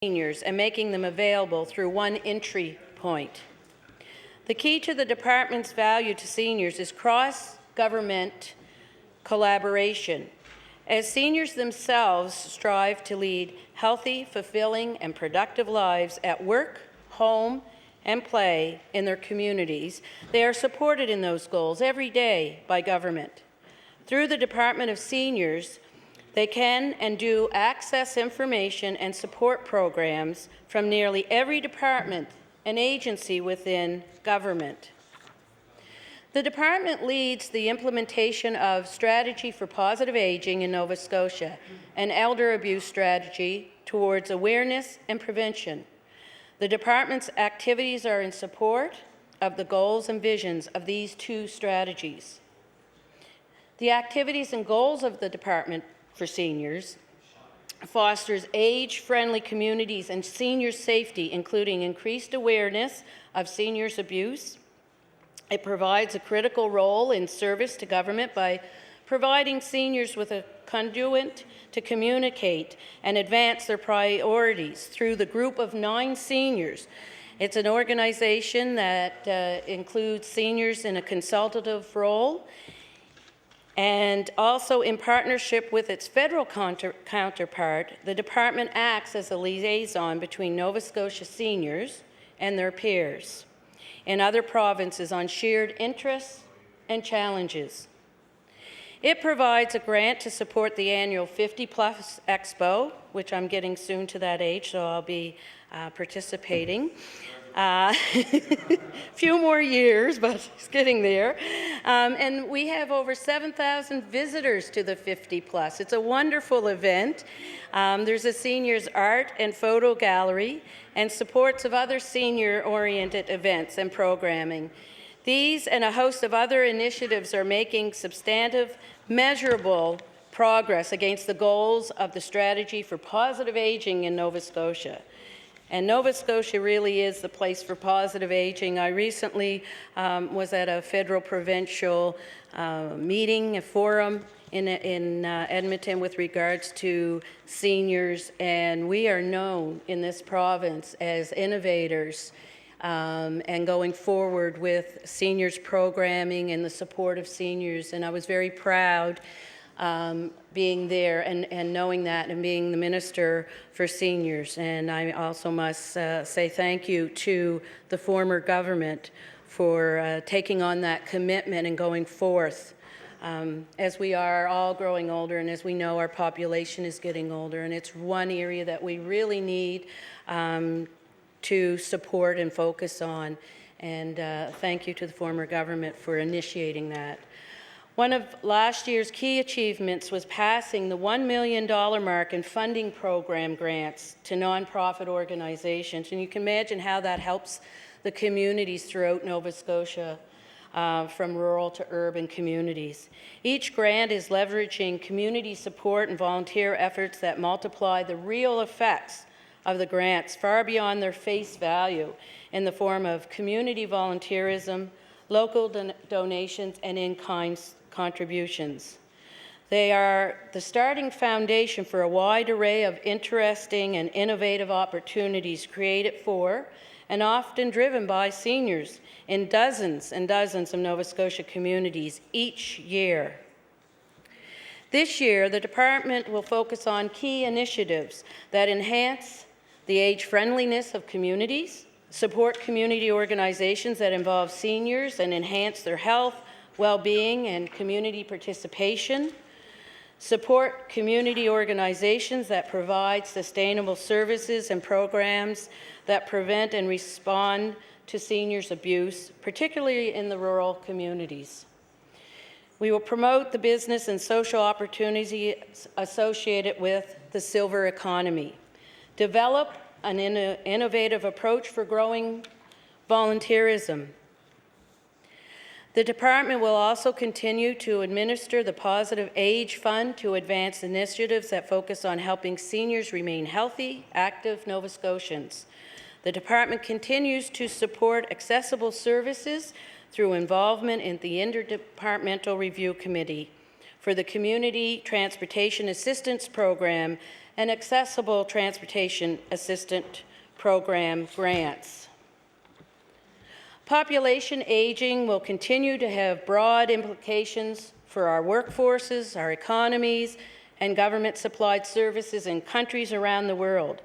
seniors and making them available through one entry point. The key to the department's value to seniors is cross-government collaboration, as seniors themselves strive to lead healthy, fulfilling, and productive lives at work, home, and play in their communities. They are supported in those goals every day by government. Through the Department of Seniors, they can and do access information and support programs from nearly every department and agency within government. The department leads the implementation of Strategy for Positive Aging in Nova Scotia, an elder abuse strategy towards awareness and prevention. The department's activities are in support of the goals and visions of these two strategies. The activities and goals of the Department for Seniors fosters age-friendly communities and senior safety, including increased awareness of seniors' abuse. It provides a critical role in service to government by providing seniors with a conduit to communicate and advance their priorities through the group of 9 seniors. It's an organization that includes seniors in a consultative role, and also in partnership with its federal counterpart, the department acts as a liaison between Nova Scotia seniors and their peers in other provinces on shared interests and challenges. It provides a grant to support the annual 50-plus Expo, which I'm getting soon to that age, so I'll be participating. Few more years, but it's getting there. And we have over 7,000 visitors to the 50-plus. It's a wonderful event. There's a seniors art and photo gallery and supports of other senior-oriented events and programming. These and a host of other initiatives are making substantive, measurable progress against the goals of the Strategy for Positive Aging in Nova Scotia. And Nova Scotia really is the place for positive aging. I recently was at a federal provincial meeting, a forum in Edmonton with regards to seniors, and we are known in this province as innovators and going forward with seniors programming and the support of seniors. And I was very proud being there and knowing that and being the Minister for Seniors. And I also must say thank you to the former government for taking on that commitment and going forth as we are all growing older, and as we know our population is getting older, and it's one area that we really need to support and focus on. And thank you to the former government for initiating that. One of last year's key achievements was passing the $1 million mark in funding program grants to nonprofit organizations. And you can imagine how that helps the communities throughout Nova Scotia, from rural to urban communities. Each grant is leveraging community support and volunteer efforts that multiply the real effects of the grants far beyond their face value in the form of community volunteerism, local donations, and in-kind contributions. They are the starting foundation for a wide array of interesting and innovative opportunities created for and often driven by seniors in dozens and dozens of Nova Scotia communities each year. This year, the department will focus on key initiatives that enhance the age-friendliness of communities, support community organizations that involve seniors and enhance their health, well-being, and community participation, support community organizations that provide sustainable services and programs that prevent and respond to seniors' abuse, particularly in the rural communities. We will promote the business and social opportunities associated with the silver economy, develop an innovative approach for growing volunteerism. The department will also continue to administer the Positive Age Fund to advance initiatives that focus on helping seniors remain healthy, active Nova Scotians. The department continues to support accessible services through involvement in the Interdepartmental Review Committee for the Community Transportation Assistance Program and accessible transportation assistance program grants. Population aging will continue to have broad implications for our workforces, our economies, and government-supplied services in countries around the world.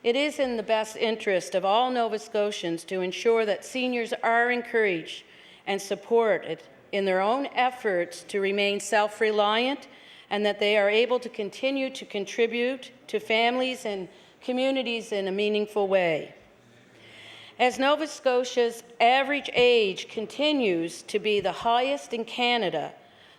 It is in the best interest of all Nova Scotians to ensure that seniors are encouraged and supported in their own efforts to remain self-reliant, and that they are able to continue to contribute to families and communities in a meaningful way. As Nova Scotia's average age continues to be the highest in Canada,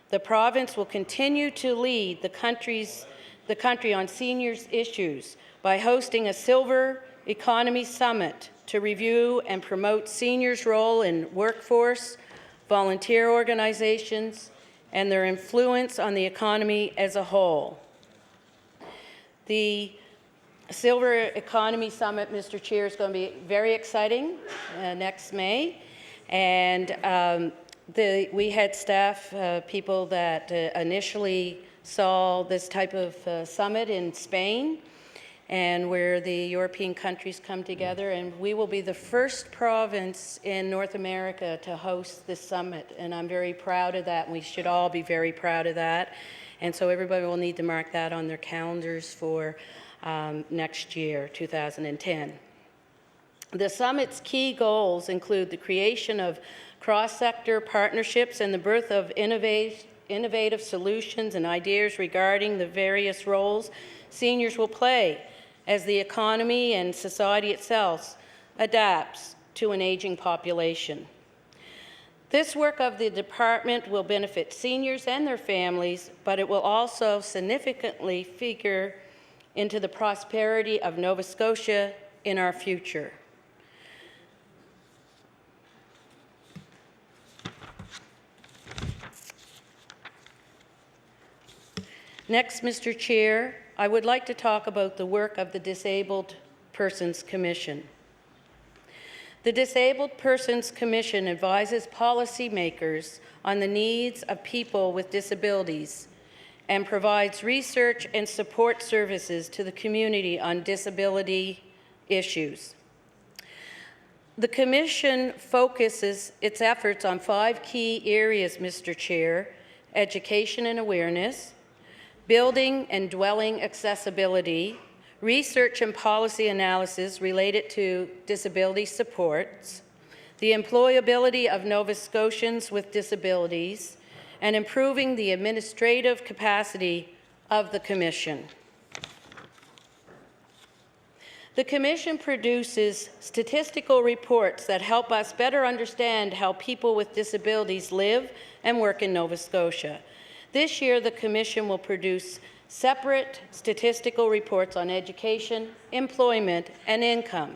the province will continue to lead the country on seniors issues by hosting a Silver Economy Summit to review and promote seniors' role in workforce, volunteer organizations, and their influence on the economy as a whole. The Silver Economy Summit, Mr. Chair, is going to be very exciting next May. And we had staff people that initially saw this type of summit in Spain, and where the European countries come together, and we will be the first province in North America to host this summit, and I'm very proud of that, and we should all be very proud of that. And so everybody will need to mark that on their calendars for next year, 2010. The summit's key goals include the creation of cross-sector partnerships and the birth of innovative solutions and ideas regarding the various roles seniors will play as the economy and society itself adapts to an aging population. This work of the department will benefit seniors and their families, but it will also significantly figure into the prosperity of Nova Scotia in our future. Next, Mr. Chair, I would like to talk about the work of the Disabled Persons Commission. The Disabled Persons Commission advises policymakers on the needs of people with disabilities and provides research and support services to the community on disability issues. The Commission focuses its efforts on 5 key areas, Mr. Chair: education and awareness, building and dwelling accessibility, research and policy analysis related to disability supports, the employability of Nova Scotians with disabilities, and improving the administrative capacity of the Commission. The Commission produces statistical reports that help us better understand how people with disabilities live and work in Nova Scotia. This year, the Commission will produce separate statistical reports on education, employment, and income.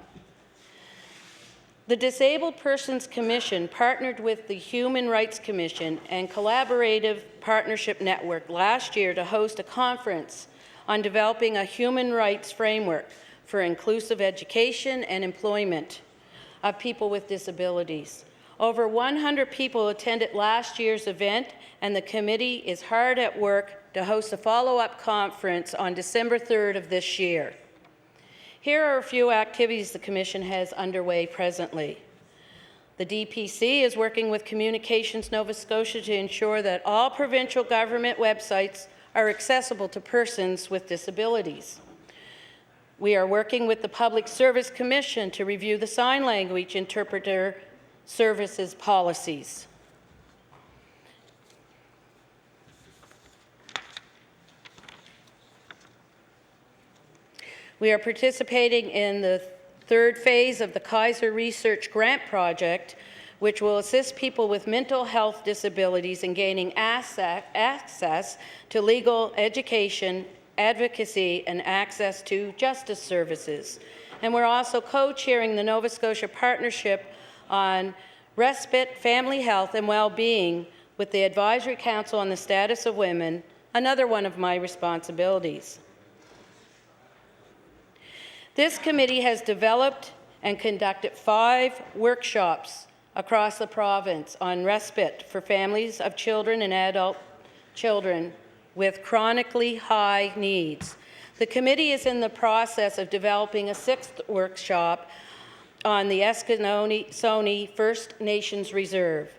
The Disabled Persons Commission partnered with the Human Rights Commission and Collaborative Partnership Network last year to host a conference on developing a human rights framework for inclusive education and employment of people with disabilities. Over 100 people attended last year's event, and the committee is hard at work to host a follow-up conference on December 3rd of this year. Here are a few activities the Commission has underway presently. The DPC is working with Communications Nova Scotia to ensure that all provincial government websites are accessible to persons with disabilities. We are working with the Public Service Commission to review the sign language interpreter services policies. We are participating in the 3rd phase of the Kaiser Research Grant Project, which will assist people with mental health disabilities in gaining access to legal education, advocacy, and access to justice services. And we're also co-chairing the Nova Scotia Partnership on Respite, Family Health, and Well-being with the Advisory Council on the Status of Women, another one of my responsibilities. This committee has developed and conducted 5 workshops across the province on respite for families of children and adult children with chronically high needs. The committee is in the process of developing a 6th workshop on the Eskasoni First Nations Reserve.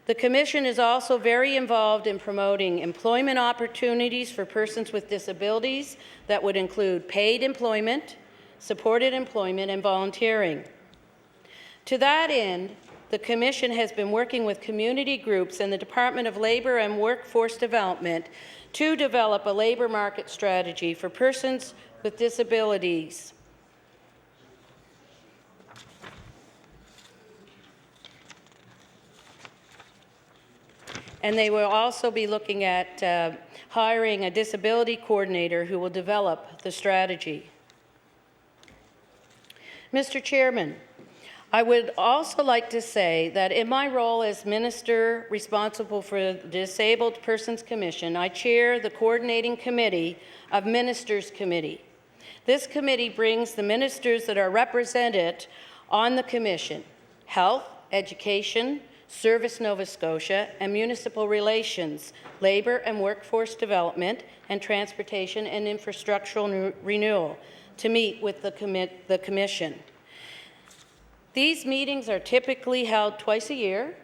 The Commission is also very involved in promoting employment opportunities for persons with disabilities that would include paid employment, supported employment, and volunteering. To that end, the Commission has been working with community groups and the Department of Labour and Workforce Development to develop a labour market strategy for persons with disabilities. And they will also be looking at hiring a disability coordinator who will develop the strategy. Mr. Chairman, I would also like to say that in my role as Minister responsible for the Disabled Persons Commission, I chair the Coordinating Committee of Ministers Committee. This committee brings the ministers that are represented on the Commission: Health, Education, Service Nova Scotia, and Municipal Relations, Labour and Workforce Development, and Transportation and Infrastructural Renewal, to meet with the Commission. These meetings are typically held twice a year.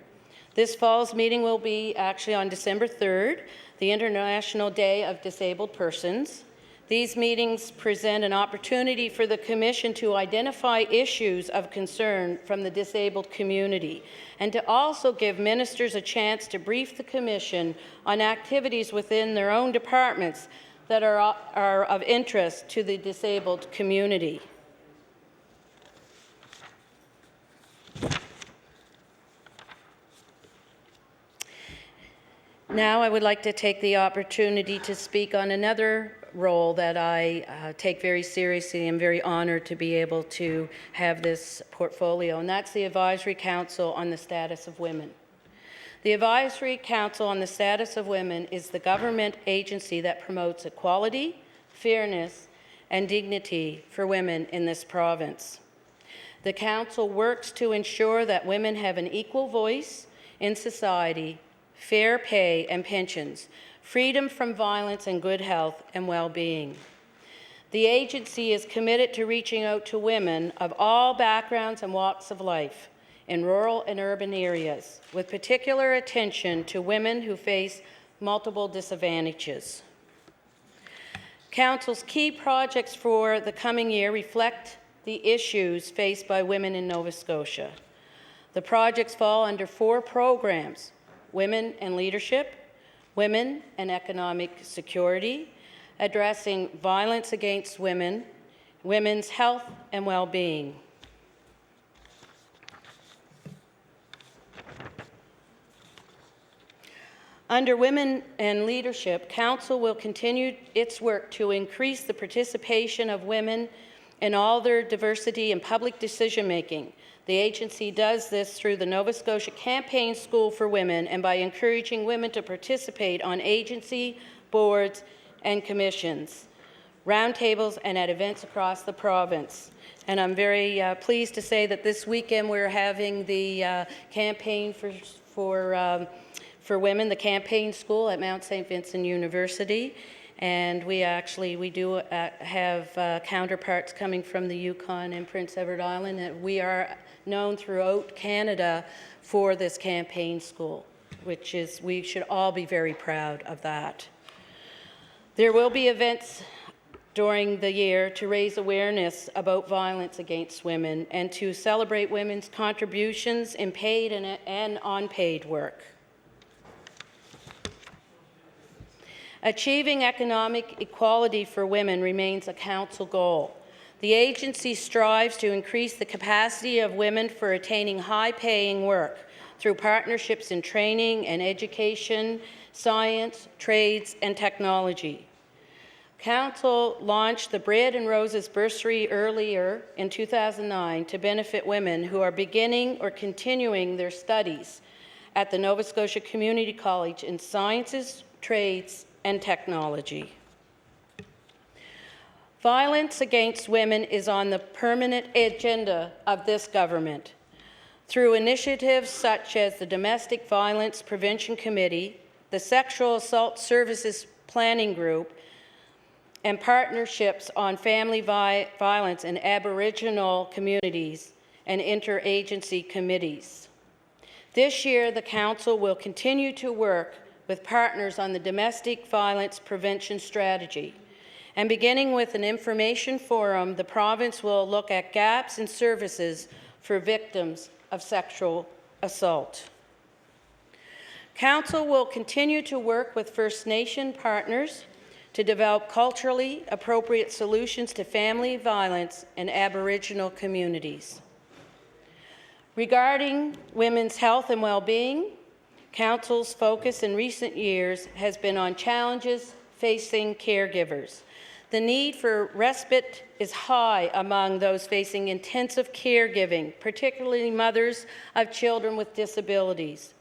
This fall's meeting will be actually on December 3rd, the International Day of Disabled Persons. These meetings present an opportunity for the Commission to identify issues of concern from the disabled community and to also give ministers a chance to brief the Commission on activities within their own departments that are of interest to the disabled community. Now I would like to take the opportunity to speak on another role that I take very seriously and very honored to be able to have this portfolio, and that's the Advisory Council on the Status of Women. The Advisory Council on the Status of Women is the government agency that promotes equality, fairness, and dignity for women in this province. The Council works to ensure that women have an equal voice in society, fair pay and pensions, freedom from violence, and good health and well-being. The agency is committed to reaching out to women of all backgrounds and walks of life in rural and urban areas, with particular attention to women who face multiple disadvantages. Council's key projects for the coming year reflect the issues faced by women in Nova Scotia. The projects fall under 4 programs: Women and Leadership, Women and Economic Security, addressing violence against women, women's health and well-being. Under Women and Leadership, Council will continue its work to increase the participation of women in all their diversity and public decision-making. The agency does this through the Nova Scotia Campaign School for Women and by encouraging women to participate on agency, boards, and commissions, roundtables, and at events across the province. And I'm very pleased to say that this weekend we're having the campaign for women, the Campaign School at Mount St. Vincent University. And we do have counterparts coming from the Yukon and Prince Edward Island. And we are known throughout Canada for this campaign school, which is, we should all be very proud of that. There will be events during the year to raise awareness about violence against women and to celebrate women's contributions in paid and unpaid work. Achieving economic equality for women remains a Council goal. The agency strives to increase the capacity of women for attaining high-paying work through partnerships in training and education, science, trades, and technology. Council launched the Bread and Roses Bursary earlier in 2009 to benefit women who are beginning or continuing their studies at the Nova Scotia Community College in sciences, trades, and technology. Violence against women is on the permanent agenda of this government. Through initiatives such as the Domestic Violence Prevention Committee, the Sexual Assault Services Planning Group, and partnerships on family violence in Aboriginal communities and interagency committees. This year, the Council will continue to work with partners on the domestic violence prevention strategy. And beginning with an information forum, the province will look at gaps in services for victims of sexual assault. Council will continue to work with First Nation partners to develop culturally appropriate solutions to family violence in Aboriginal communities. Regarding women's health and well-being, Council's focus in recent years has been on challenges facing caregivers. The need for respite is high among those facing intensive caregiving, particularly mothers of children with disabilities.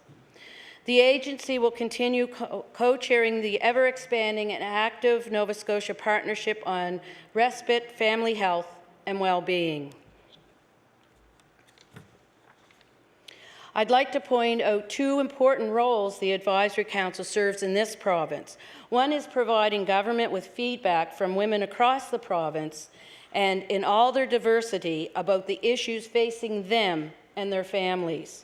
The agency will continue co-chairing the ever-expanding and active Nova Scotia Partnership on Respite, Family Health and Well-being. I'd like to point out two important roles the Advisory Council serves in this province. One is providing government with feedback from women across the province and in all their diversity about the issues facing them and their families.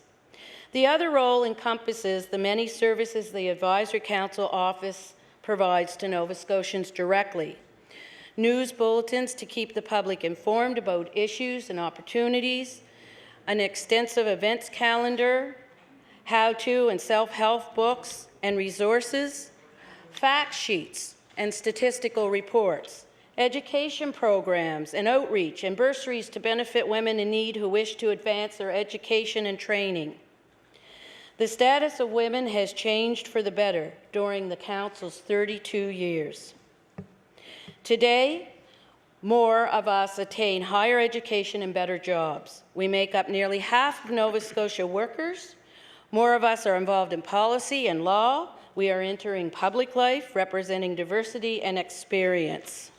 The other role encompasses the many services the Advisory Council Office provides to Nova Scotians directly. News bulletins to keep the public informed about issues and opportunities, an extensive events calendar, how-to and self-help books and resources, fact sheets and statistical reports, education programs and outreach and bursaries to benefit women in need who wish to advance their education and training. The status of women has changed for the better during the Council's 32 years. Today, more of us attain higher education and better jobs. We make up nearly half of Nova Scotia workers. More of us are involved in policy and law. We are entering public life, representing diversity and experience.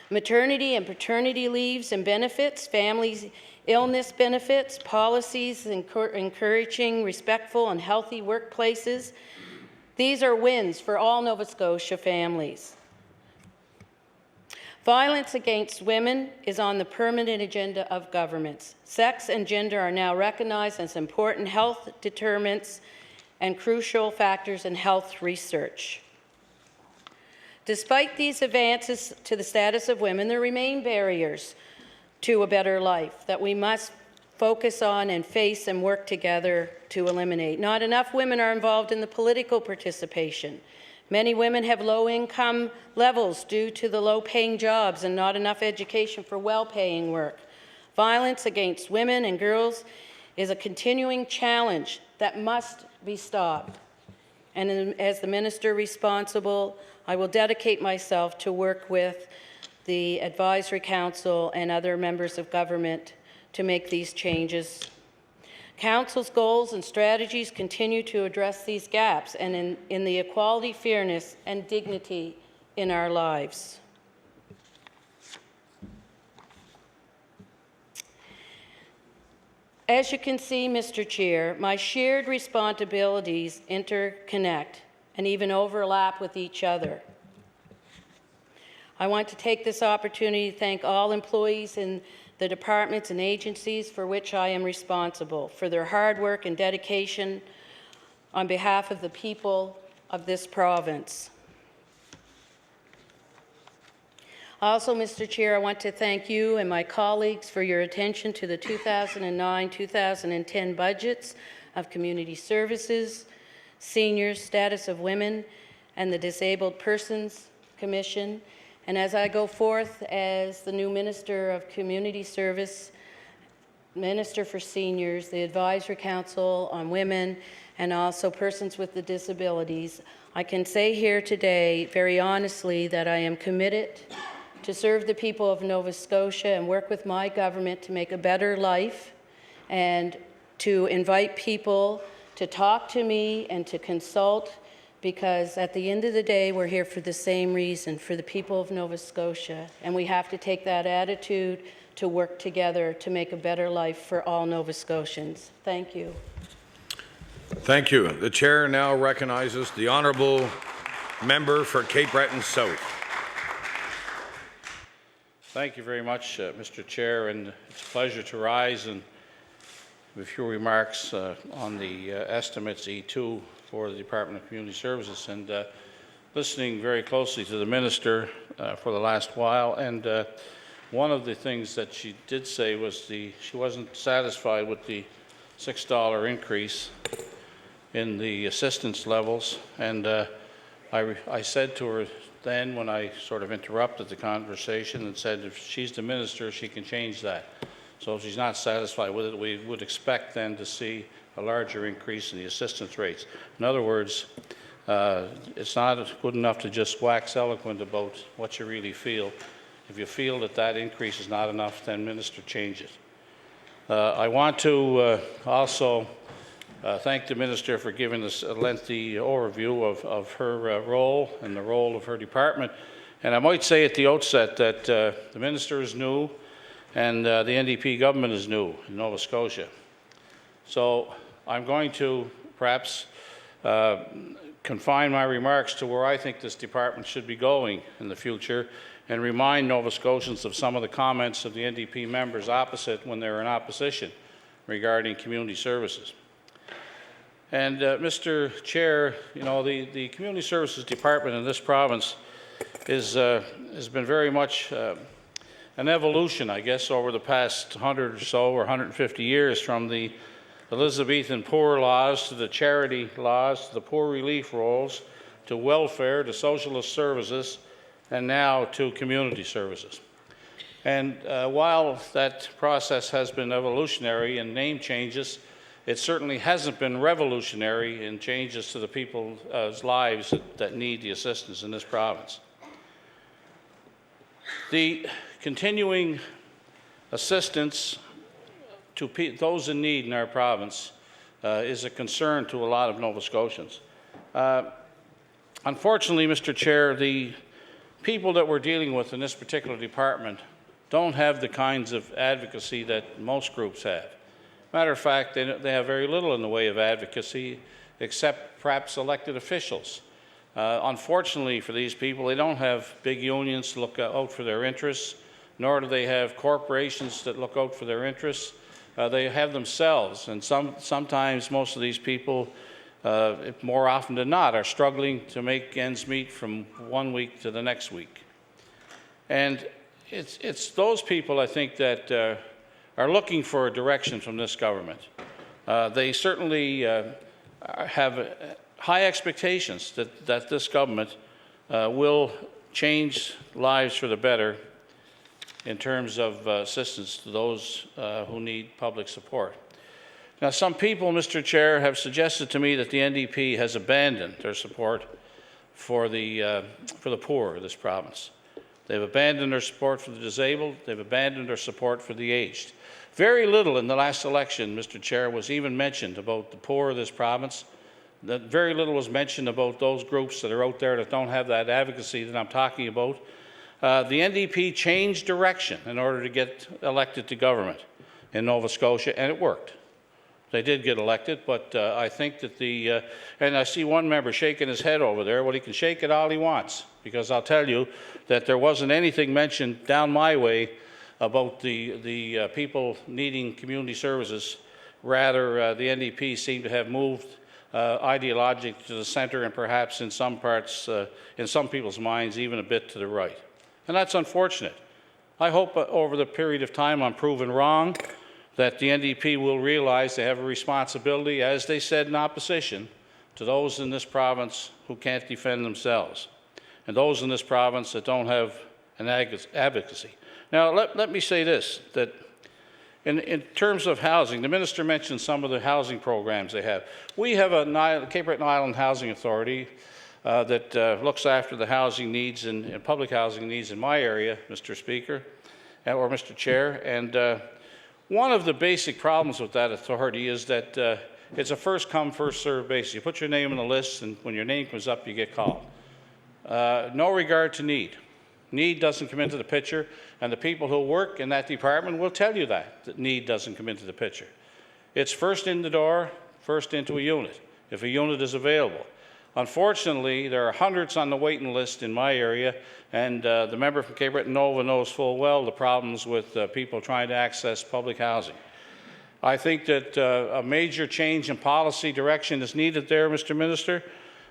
Maternity and paternity leaves and benefits, families' illness benefits, policies encouraging respectful and healthy workplaces. These are wins for all Nova Scotia families. Violence against women is on the permanent agenda of governments. Sex and gender are now recognized as important health determinants and crucial factors in health research. Despite these advances to the status of women, there remain barriers to a better life that we must focus on and face and work together to eliminate. Not enough women are involved in the political participation. Many women have low income levels due to the low paying jobs and not enough education for well paying work. Violence against women and girls is a continuing challenge that must be stopped. And as the minister responsible, I will dedicate myself to work with the Advisory Council and other members of government to make these changes. Council's goals and strategies continue to address these gaps and in the equality, fairness, and dignity in our lives. As you can see, Mr. Chair, my shared responsibilities interconnect and even overlap with each other. I want to take this opportunity to thank all employees in the departments and agencies for which I am responsible for their hard work and dedication on behalf of the people of this province. Also, Mr. Chair, I want to thank you and my colleagues for your attention to the 2009-2010 budgets of Community Services, Seniors, Status of Women, and the Disabled Persons Commission. And as I go forth as the new Minister of Community Service, Minister for Seniors, the Advisory Council on Women, and also persons with the disabilities, I can say here today very honestly that I am committed to serve the people of Nova Scotia and work with my government to make a better life and to invite people to talk to me and to consult, because at the end of the day, we're here for the same reason, for the people of Nova Scotia, and we have to take that attitude to work together to make a better life for all Nova Scotians. Thank you. Thank you. The chair now recognizes the Honourable Member for Cape Breton South. Thank you very much, Mr. Chair, and it's a pleasure to rise and have a few remarks on the estimates E2 for the Department of Community Services, and listening very closely to the Minister for the last while. And one of the things that she did say was she wasn't satisfied with the $6 increase in the assistance levels, and I said to her then, when I sort of interrupted the conversation, and said if she's the minister, she can change that. So if she's not satisfied with it, we would expect then to see a larger increase in the assistance rates. In other words, it's not good enough to just wax eloquent about what you really feel. If you feel that that increase is not enough, then minister, change it. I want to also thank the Minister for giving us a lengthy overview of her role and the role of her department. And I might say at the outset that the Minister is new and the NDP government is new in Nova Scotia. So I'm going to perhaps confine my remarks to where I think this department should be going in the future, and remind Nova Scotians of some of the comments of the NDP members opposite when they were in opposition regarding community services. And Mr. Chair, you know, the Community Services Department in this province has been very much an evolution, I guess, over the past 100 or so, or 150 years, from the Elizabethan poor laws to the charity laws to the poor relief rolls to welfare to socialist services and now to community services. And while that process has been evolutionary in name changes, it certainly hasn't been revolutionary in changes to the people's lives that need the assistance in this province. The continuing assistance to those in need in our province is a concern to a lot of Nova Scotians. Unfortunately, Mr. Chair, the people that we're dealing with in this particular department don't have the kinds of advocacy that most groups have. Matter of fact, they have very little in the way of advocacy, except perhaps elected officials. Unfortunately for these people, they don't have big unions to look out for their interests, nor do they have corporations that look out for their interests. They have themselves, and sometimes most of these people, more often than not, are struggling to make ends meet from one week to the next week. And it's those people, I think, that are looking for a direction from this government. They certainly have high expectations that this government will change lives for the better in terms of assistance to those who need public support. Now, some people, Mr. Chair, have suggested to me that the NDP has abandoned their support for the poor of this province. They've abandoned their support for the disabled. They've abandoned their support for the aged. Very little in the last election, Mr. Chair, was even mentioned about the poor of this province. Very little was mentioned about those groups that are out there that don't have that advocacy that I'm talking about. The NDP changed direction in order to get elected to government in Nova Scotia, and it worked. They did get elected, but I think that and I see one member shaking his head over there. Well, he can shake it all he wants, because I'll tell you that there wasn't anything mentioned down my way about the people needing community services. Rather, the NDP seemed to have moved ideologically to the centre, and perhaps in some parts, in some people's minds, even a bit to the right. And that's unfortunate. I hope over the period of time I'm proven wrong, that the NDP will realize they have a responsibility, as they said in opposition, to those in this province who can't defend themselves, and those in this province that don't have an advocacy. Now, let me say this, that in terms of housing, the Minister mentioned some of the housing programs they have. We have a Cape Breton Island Housing Authority that looks after the housing needs and public housing needs in my area, Mr. Speaker, or Mr. Chair, and one of the basic problems with that authority is that it's a first-come, first-served basis. You put your name on the list, and when your name comes up, you get called. No regard to need. Need doesn't come into the picture, and the people who work in that department will tell you that need doesn't come into the picture. It's first in the door, first into a unit, if a unit is available. Unfortunately, there are hundreds on the waiting list in my area, and the member from Cape Breton Nova knows full well the problems with people trying to access public housing. I think that a major change in policy direction is needed there, Mr. Minister.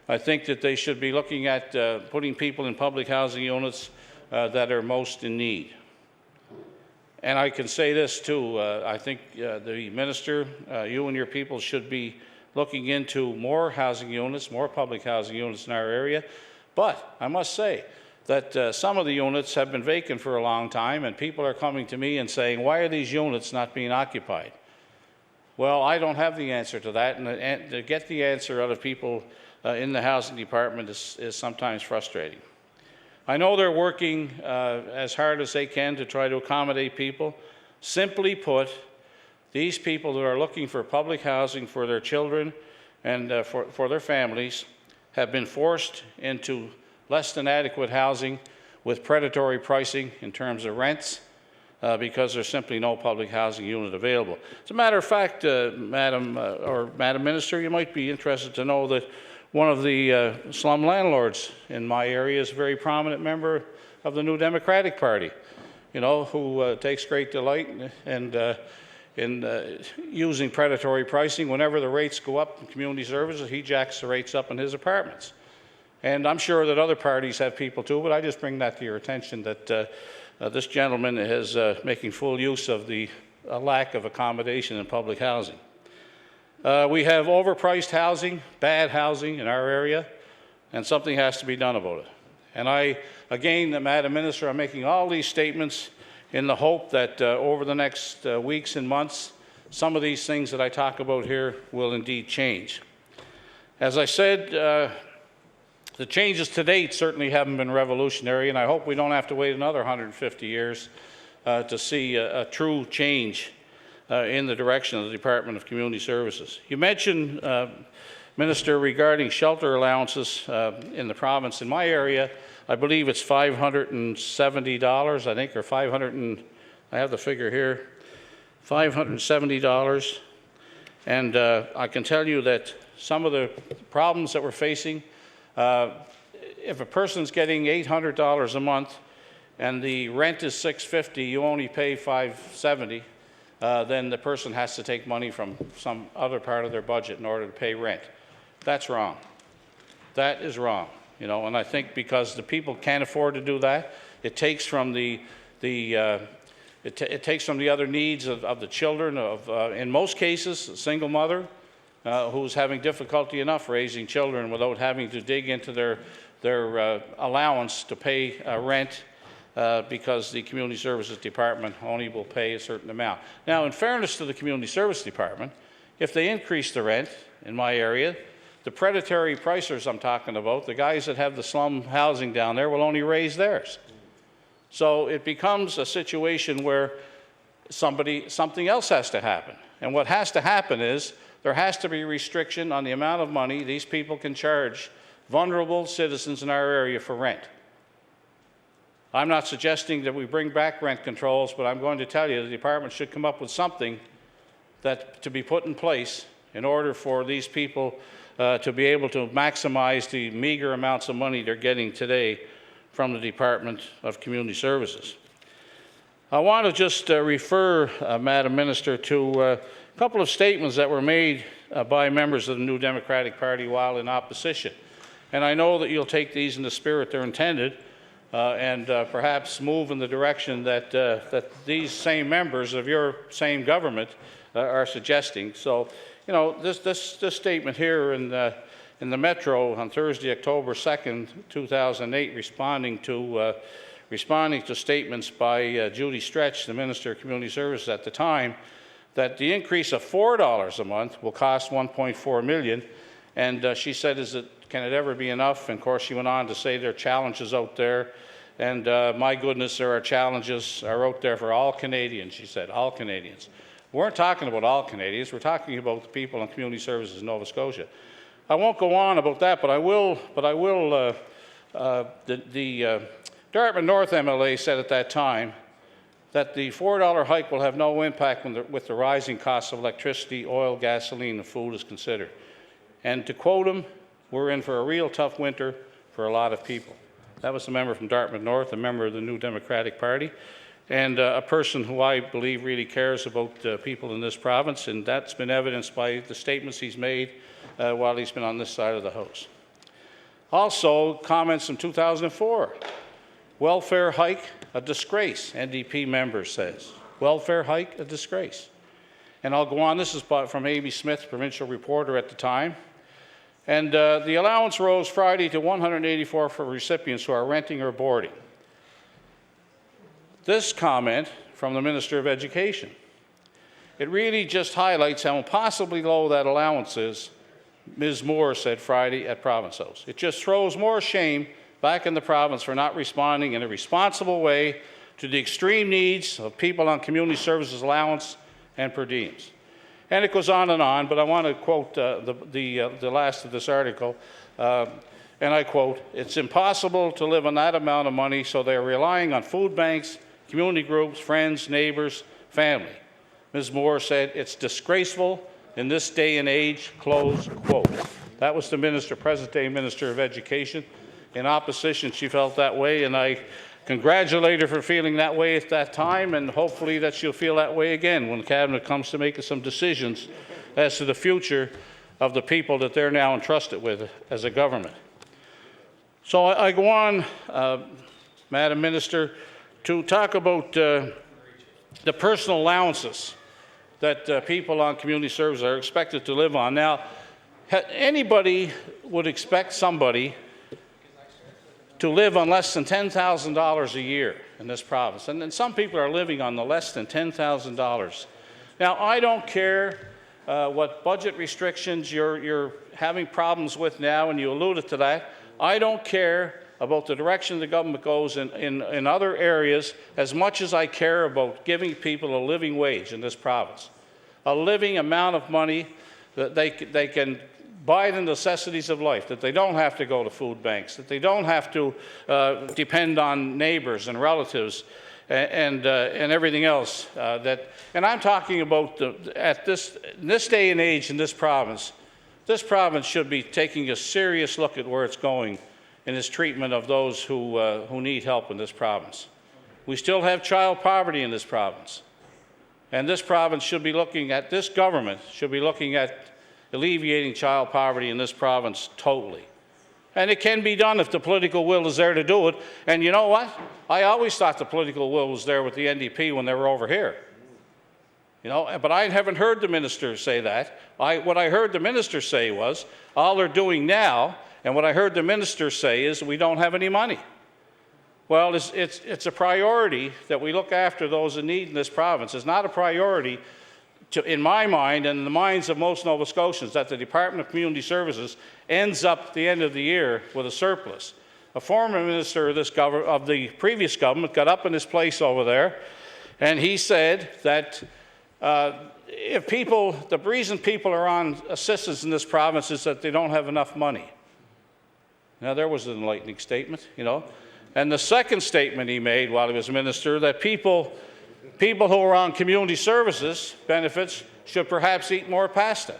I think that they should be looking at putting people in public housing units that are most in need. And I can say this too, I think the Minister, you and your people should be looking into more housing units, more public housing units in our area. But I must say that some of the units have been vacant for a long time, and people are coming to me and saying, why are these units not being occupied? Well, I don't have the answer to that, and to get the answer out of people in the housing department is sometimes frustrating. I know they're working as hard as they can to try to accommodate people. Simply put, these people that are looking for public housing for their children and for their families have been forced into less than adequate housing with predatory pricing in terms of rents because there's simply no public housing unit available. As a matter of fact, Madam Minister, you might be interested to know that one of the slum landlords in my area is a very prominent member of the New Democratic Party, you know, who takes great delight in using predatory pricing. Whenever the rates go up in community services, he jacks the rates up in his apartments. And I'm sure that other parties have people too, but I just bring that to your attention that this gentleman is making full use of the lack of accommodation in public housing. We have overpriced housing, bad housing in our area, and something has to be done about it. And I, again, Madam Minister, I'm making all these statements in the hope that over the next weeks and months, some of these things that I talk about here will indeed change. As I said, the changes to date certainly haven't been revolutionary, and I hope we don't have to wait another 150 years to see a true change in the direction of the Department of Community Services. You mentioned, Minister, regarding shelter allowances in the province. In my area, I believe it's $570, I think, or I have the figure here, $570. And I can tell you that some of the problems that we're facing, if a person's getting $800 a month and the rent is $650, you only pay $570, then the person has to take money from some other part of their budget in order to pay rent. That's wrong. That is wrong. You know, and I think because the people can't afford to do that, it takes from it takes from the other needs of the children of, in most cases, a single mother who's having difficulty enough raising children without having to dig into their allowance to pay rent because the Community Services Department only will pay a certain amount. Now, in fairness to the Community Service Department, if they increase the rent in my area, the predatory pricers I'm talking about, the guys that have the slum housing down there, will only raise theirs. So it becomes a situation where something else has to happen. And what has to happen is there has to be restriction on the amount of money these people can charge vulnerable citizens in our area for rent. I'm not suggesting that we bring back rent controls, but I'm going to tell you the department should come up with something that to be put in place in order for these people to be able to maximize the meager amounts of money they're getting today from the Department of Community Services. I want to just refer, Madam Minister, to a couple of statements that were made by members of the New Democratic Party while in opposition. And I know that you'll take these in the spirit they're intended and perhaps move in the direction that, that these same members of your same government are suggesting. So, you know, this statement here in the Metro on Thursday, October 2nd, 2008, responding to statements by Judy Stretch, the Minister of Community Services at the time, that the increase of $4 a month will cost $1.4 million. And she said, can it ever be enough? And of course, she went on to say there are challenges out there. And my goodness, there are challenges out there for all Canadians, she said, all Canadians. We weren't talking about all Canadians. We're talking about the people in community services in Nova Scotia. I won't go on about that, but I will. The Dartmouth North MLA said at that time that the $4 hike will have no impact with the rising costs of electricity, oil, gasoline, and food is considered. And to quote him, we're in for a real tough winter for a lot of people. That was a member from Dartmouth North, a member of the New Democratic Party, and a person who I believe really cares about people in this province, and that's been evidenced by the statements he's made while he's been on this side of the House. Also, comments from 2004. Welfare hike, a disgrace, NDP member says. Welfare hike, a disgrace. And I'll go on, this is from Amy Smith, provincial reporter at the time. And the allowance rose Friday to $184 for recipients who are renting or boarding. This comment from the Minister of Education, it really just highlights how impossibly low that allowance is, Ms. Moore said Friday at Province House. It just throws more shame back in the province for not responding in a responsible way to the extreme needs of people on community services allowance and per diems. And it goes on, but I want to quote the last of this article, and I quote, "It's impossible to live on that amount of money, so they're relying on food banks, community groups, friends, neighbors, family." Ms. Moore said, "It's disgraceful in this day and age," close quote. That was the Minister, present-day Minister of Education. In opposition, she felt that way, and I congratulate her for feeling that way at that time, and hopefully that she'll feel that way again when the Cabinet comes to make some decisions as to the future of the people that they're now entrusted with as a government. So I go on, Madam Minister, to talk about the personal allowances that people on community services are expected to live on. Now, anybody would expect somebody to live on less than $10,000 a year in this province. And then some people are living on the less than $10,000. Now, I don't care what budget restrictions you're having problems with now, and you alluded to that. I don't care about the direction the government goes in other areas as much as I care about giving people a living wage in this province, a living amount of money that they can buy the necessities of life, that they don't have to go to food banks, that they don't have to depend on neighbors and relatives and everything else. And I'm talking about in this day and age in this province should be taking a serious look at where it's going in its treatment of those who need help in this province. We still have child poverty in this province. And this province should be looking at, this government should be looking at alleviating child poverty in this province totally. And it can be done if the political will is there to do it. And you know what? I always thought the political will was there with the NDP when they were over here. You know, but I haven't heard the minister say that. What I heard the minister say was, all they're doing now, and what I heard the minister say is, we don't have any money. Well, it's a priority that we look after those in need in this province. It's not a priority in my mind and in the minds of most Nova Scotians that the Department of Community Services ends up at the end of the year with a surplus. A former minister of the previous government got up in his place over there, and he said that the reason people are on assistance in this province is that they don't have enough money. Now, there was an enlightening statement, you know. And the second statement he made while he was minister, that people who are on community services benefits should perhaps eat more pasta.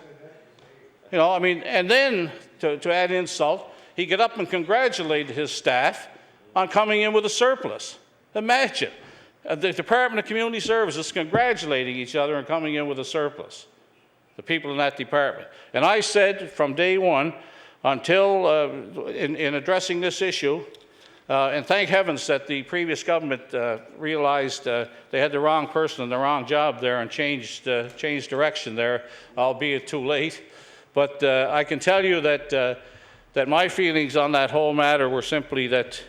You know, I mean, and then to add insult, he got up and congratulated his staff on coming in with a surplus. Imagine, the Department of Community Services congratulating each other and coming in with a surplus, the people in that department. And I said from day one, until in addressing this issue, and thank heavens that the previous government realized they had the wrong person in the wrong job there and changed direction there, albeit too late. But I can tell you that my feelings on that whole matter were simply that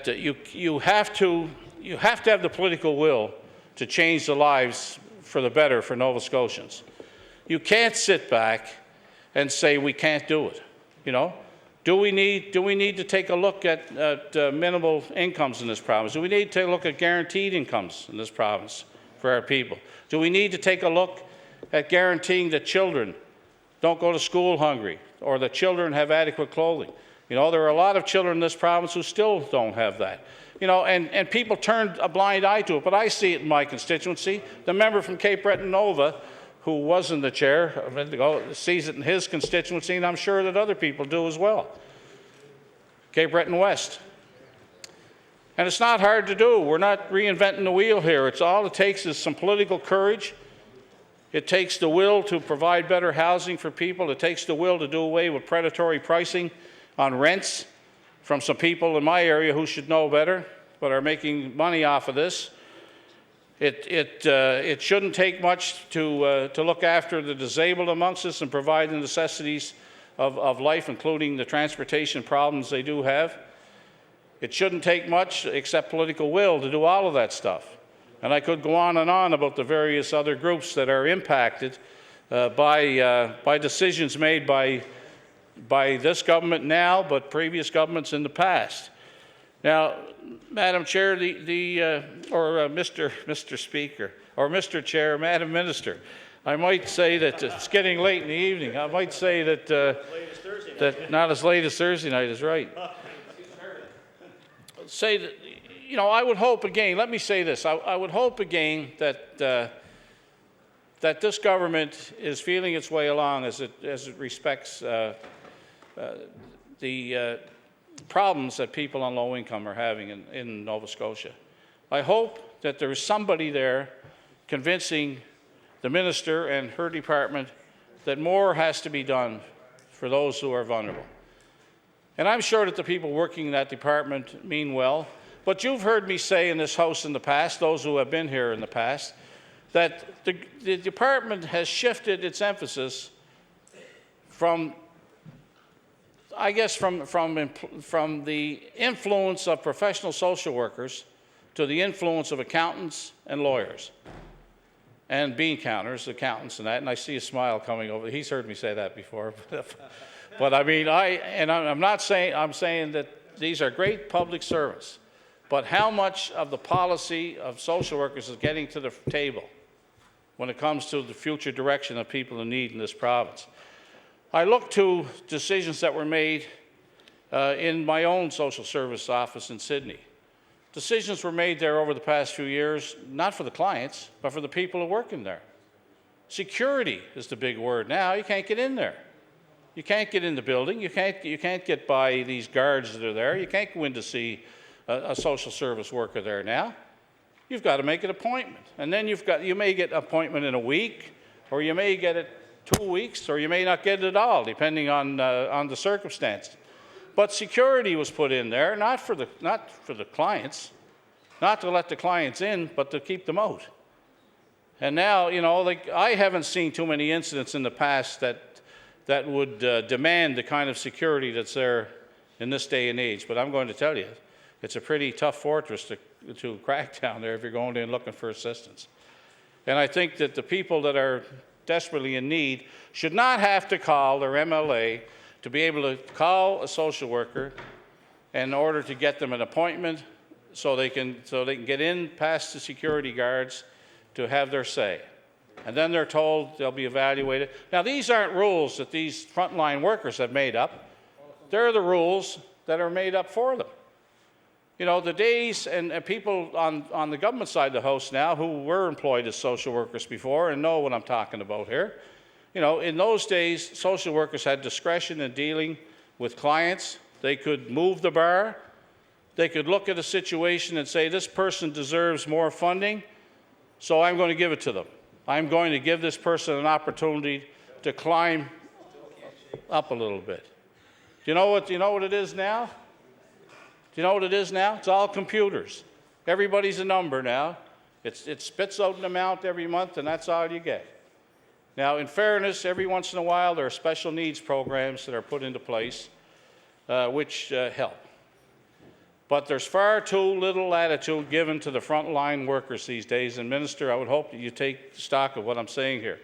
you have to have the political will to change the lives for the better for Nova Scotians. You can't sit back and say we can't do it, you know. Do we need to take a look at minimal incomes in this province? Do we need to take a look at guaranteed incomes in this province for our people? Do we need to take a look at guaranteeing that children don't go to school hungry or that children have adequate clothing? You know, there are a lot of children in this province who still don't have that. You know, and people turn a blind eye to it, but I see it in my constituency. The member from Cape Breton Nova who was in the chair a minute ago, sees it in his constituency, and I'm sure that other people do as well. Cape Breton West. And it's not hard to do. We're not reinventing the wheel here. It's all it takes is some political courage. It takes the will to provide better housing for people. It takes the will to do away with predatory pricing on rents from some people in my area who should know better, but are making money off of this. It shouldn't take much to look after the disabled amongst us and provide the necessities of life, including the transportation problems they do have. It shouldn't take much except political will to do all of that stuff. And I could go on and on about the various other groups that are impacted by decisions made by this government now, but previous governments in the past. Now, Madam Chair, Mr. Speaker, or Mr. Chair, Madam Minister, I might say that it's getting late in the evening. I might say that not as late as Thursday night is right. Say that, you know, I would hope again, let me say this, I would hope again that this government is feeling its way along as it respects the problems that people on low income are having in Nova Scotia. I hope that there is somebody there convincing the minister and her department that more has to be done for those who are vulnerable. And I'm sure that the people working in that department mean well, but you've heard me say in this House in the past, those who have been here in the past, that the department has shifted its emphasis from, I guess, from the influence of professional social workers to the influence of accountants and lawyers and bean counters, accountants and that, and I see a smile coming over. He's heard me say that before. But I mean, I'm saying that these are great public servants, but how much of the policy of social workers is getting to the table when it comes to the future direction of people in need in this province? I look to decisions that were made in my own social service office in Sydney. Decisions were made there over the past few years, not for the clients, but for the people who work in there. Security is the big word now. You can't get in there. You can't get in the building. You can't get by these guards that are there. You can't go in to see a social service worker there now. You've got to make an appointment. And then you may get an appointment in a week, or you may get it 2 weeks, or you may not get it at all, depending on the circumstances. But security was put in there, not for the clients, not to let the clients in, but to keep them out. And now, you know, like, I haven't seen too many incidents in the past that would demand the kind of security that's there in this day and age. But I'm going to tell you, it's a pretty tough fortress to crack down there if you're going in looking for assistance. And I think that the people that are desperately in need should not have to call their MLA to be able to call a social worker in order to get them an appointment so they can get in past the security guards to have their say. And then they're told they'll be evaluated. Now, these aren't rules that these frontline workers have made up. They're the rules that are made up for them. You know, the days, and people on the government side of the house now who were employed as social workers before and know what I'm talking about here. You know, in those days, social workers had discretion in dealing with clients. They could move the bar. They could look at a situation and say, this person deserves more funding, so I'm going to give it to them. I'm going to give this person an opportunity to climb up a little bit. Do you know what it is now? Do you know what it is now? It's all computers. Everybody's a number now. It spits out an amount every month, and that's all you get. Now, in fairness, every once in a while there are special needs programs that are put into place which help. But there's far too little latitude given to the frontline workers these days. And Minister, I would hope that you take stock of what I'm saying here.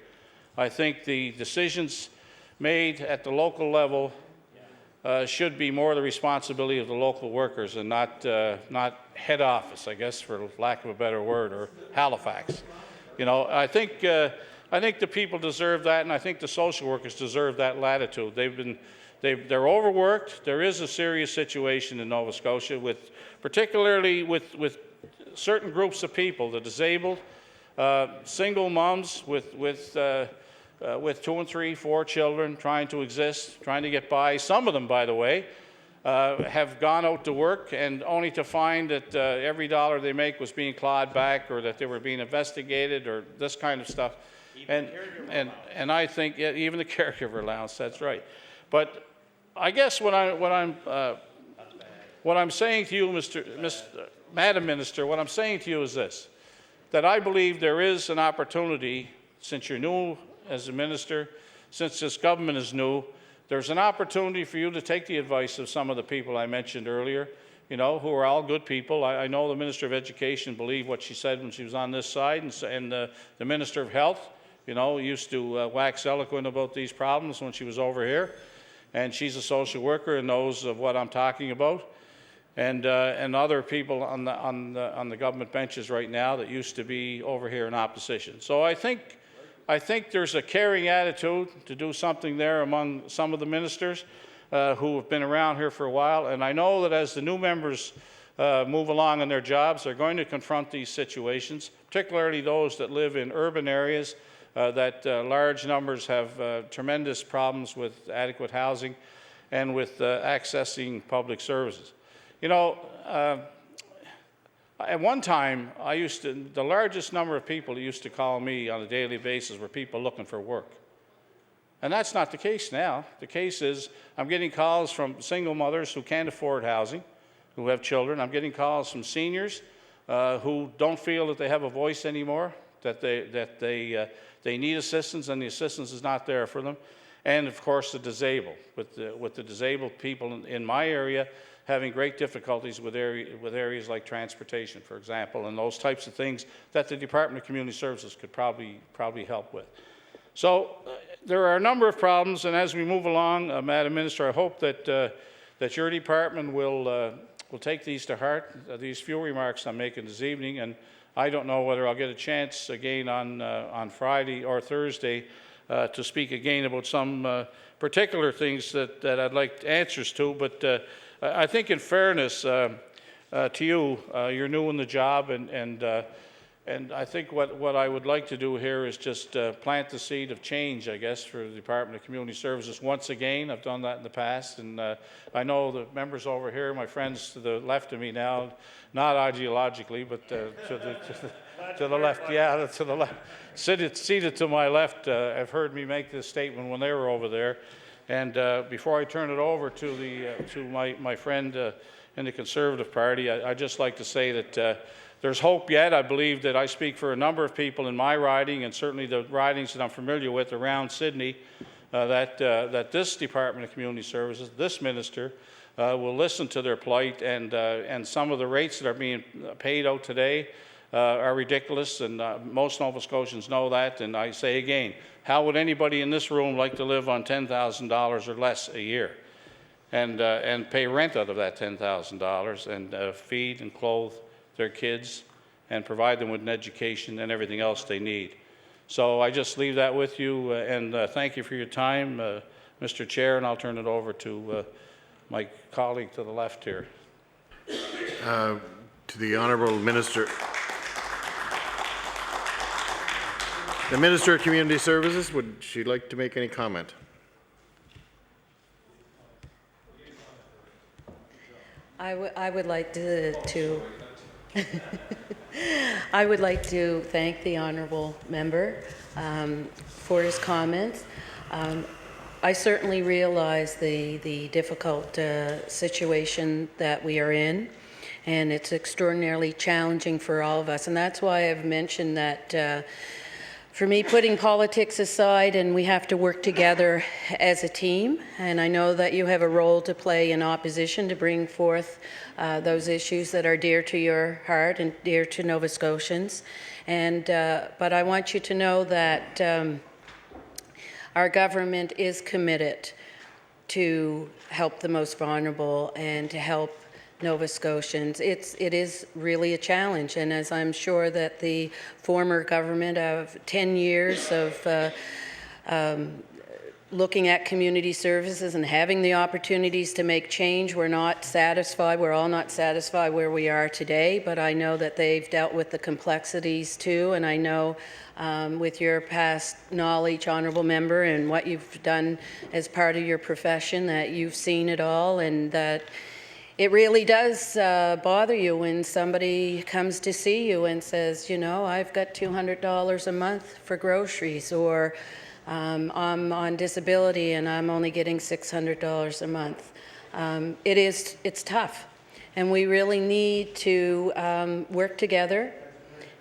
I think the decisions made at the local level should be more the responsibility of the local workers and not head office, I guess, for lack of a better word, or Halifax. You know, I think the people deserve that, and I think the social workers deserve that latitude. They're overworked. There is a serious situation in Nova Scotia, particularly with certain groups of people, the disabled, single moms with 2 and 3, 4 children trying to exist, trying to get by. Some of them, by the way, have gone out to work and only to find that every dollar they make was being clawed back, or that they were being investigated, or this kind of stuff. And I think even the caregiver allowance, that's right. But I guess what I'm saying to you, Madam Minister, what I'm saying to you is this, that I believe there is an opportunity, since you're new as a minister, since this government is new, there's an opportunity for you to take the advice of some of the people I mentioned earlier, who are all good people. I know the Minister of Education believed what she said when she was on this side, and the Minister of Health, used to wax eloquent about these problems when she was over here. And she's a social worker and knows of what I'm talking about. And other people on the government benches right now that used to be over here in opposition. So I think there's a caring attitude to do something there among some of the ministers who have been around here for a while. And I know that as the new members move along in their jobs, they're going to confront these situations, particularly those that live in urban areas that large numbers have tremendous problems with adequate housing and with accessing public services. At one time, the largest number of people who used to call me on a daily basis were people looking for work. And that's not the case now. The case is I'm getting calls from single mothers who can't afford housing, who have children. I'm getting calls from seniors who don't feel that they have a voice anymore, that they need assistance and the assistance is not there for them. And of course the disabled, with the disabled people in my area having great difficulties with areas like transportation, for example, and those types of things that the Department of Community Services could probably help with. So there are a number of problems, and as we move along, Madam Minister, I hope that your department will take these to heart, these few remarks I'm making this evening, and I don't know whether I'll get a chance again on Friday or Thursday to speak again about some particular things that I'd like answers to, but I think in fairness to you, you're new in the job, and I think what I would like to do here is just plant the seed of change, I guess, for the Department of Community Services once again. I've done that in the past, and I know the members over here, my friends to the left of me now, not ideologically, but to the left, yeah, to the left, seated to my left, have heard me make this statement when they were over there. And before I turn it over to my friend in the Conservative Party, I'd just like to say that there's hope yet. I believe that I speak for a number of people in my riding, and certainly the ridings that I'm familiar with around Sydney, that this Department of Community Services, this minister, will listen to their plight, and some of the rates that are being paid out today are ridiculous, and most Nova Scotians know that. And I say again, how would anybody in this room like to live on $10,000 or less a year, and pay rent out of that $10,000, and feed and clothe their kids, and provide them with an education and everything else they need? So I just leave that with you, and thank you for your time, Mr. Chair, and I'll turn it over to my colleague to the left here. To the Honourable Minister. The Minister of Community Services, would she like to make any comment? I would like to I would like to thank the honourable member for his comments. I certainly realize the difficult situation that we are in, and it's extraordinarily challenging for all of us. And that's why I've mentioned that for me, putting politics aside, and we have to work together as a team, and I know that you have a role to play in opposition to bring forth those issues that are dear to your heart and dear to Nova Scotians. And but I want you to know that our government is committed to help the most vulnerable and to help Nova Scotians. It is really a challenge, and as I'm sure that the former government of 10 years of looking at community services and having the opportunities to make change. We're not satisfied. We're all not satisfied where we are today, but I know that they've dealt with the complexities too, and I know with your past knowledge, honourable member, and what you've done as part of your profession, that you've seen it all, and that it really does bother you when somebody comes to see you and says, you know, I've got $200 a month for groceries, or I'm on disability and I'm only getting $600 a month. It's tough, and we really need to work together.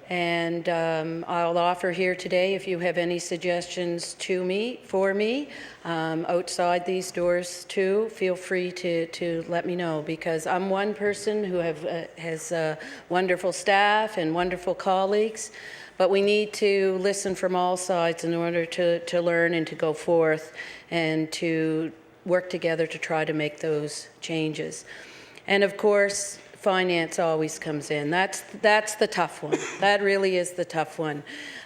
And I'll offer here today, if you have any suggestions for me, outside these doors too, feel free to let me know, because I'm one person who has wonderful staff and wonderful colleagues, but we need to listen from all sides in order to learn and to go forth and to work together to try to make those changes. And of course, finance always comes in. That's the tough one. That really is the tough one.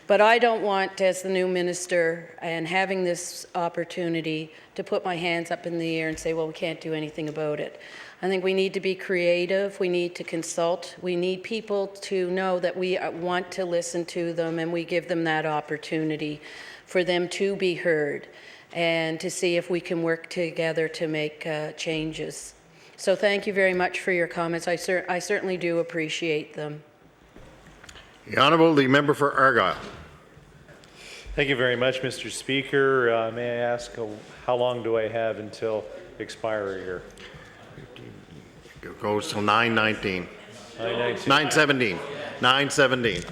But I don't want, as the new minister, and having this opportunity, to put my hands up in the air and say, well, we can't do anything about it. I think we need to be creative. We need to consult. We need people to know that we want to listen to them, and we give them that opportunity for them to be heard and to see if we can work together to make changes. So thank you very much for your comments. I certainly do appreciate them. The Honourable, the member for Argyle. Thank you very much, Mr. Speaker. May I ask, how long do I have until expiry here? It goes till 9:19. 9:19. 9:17.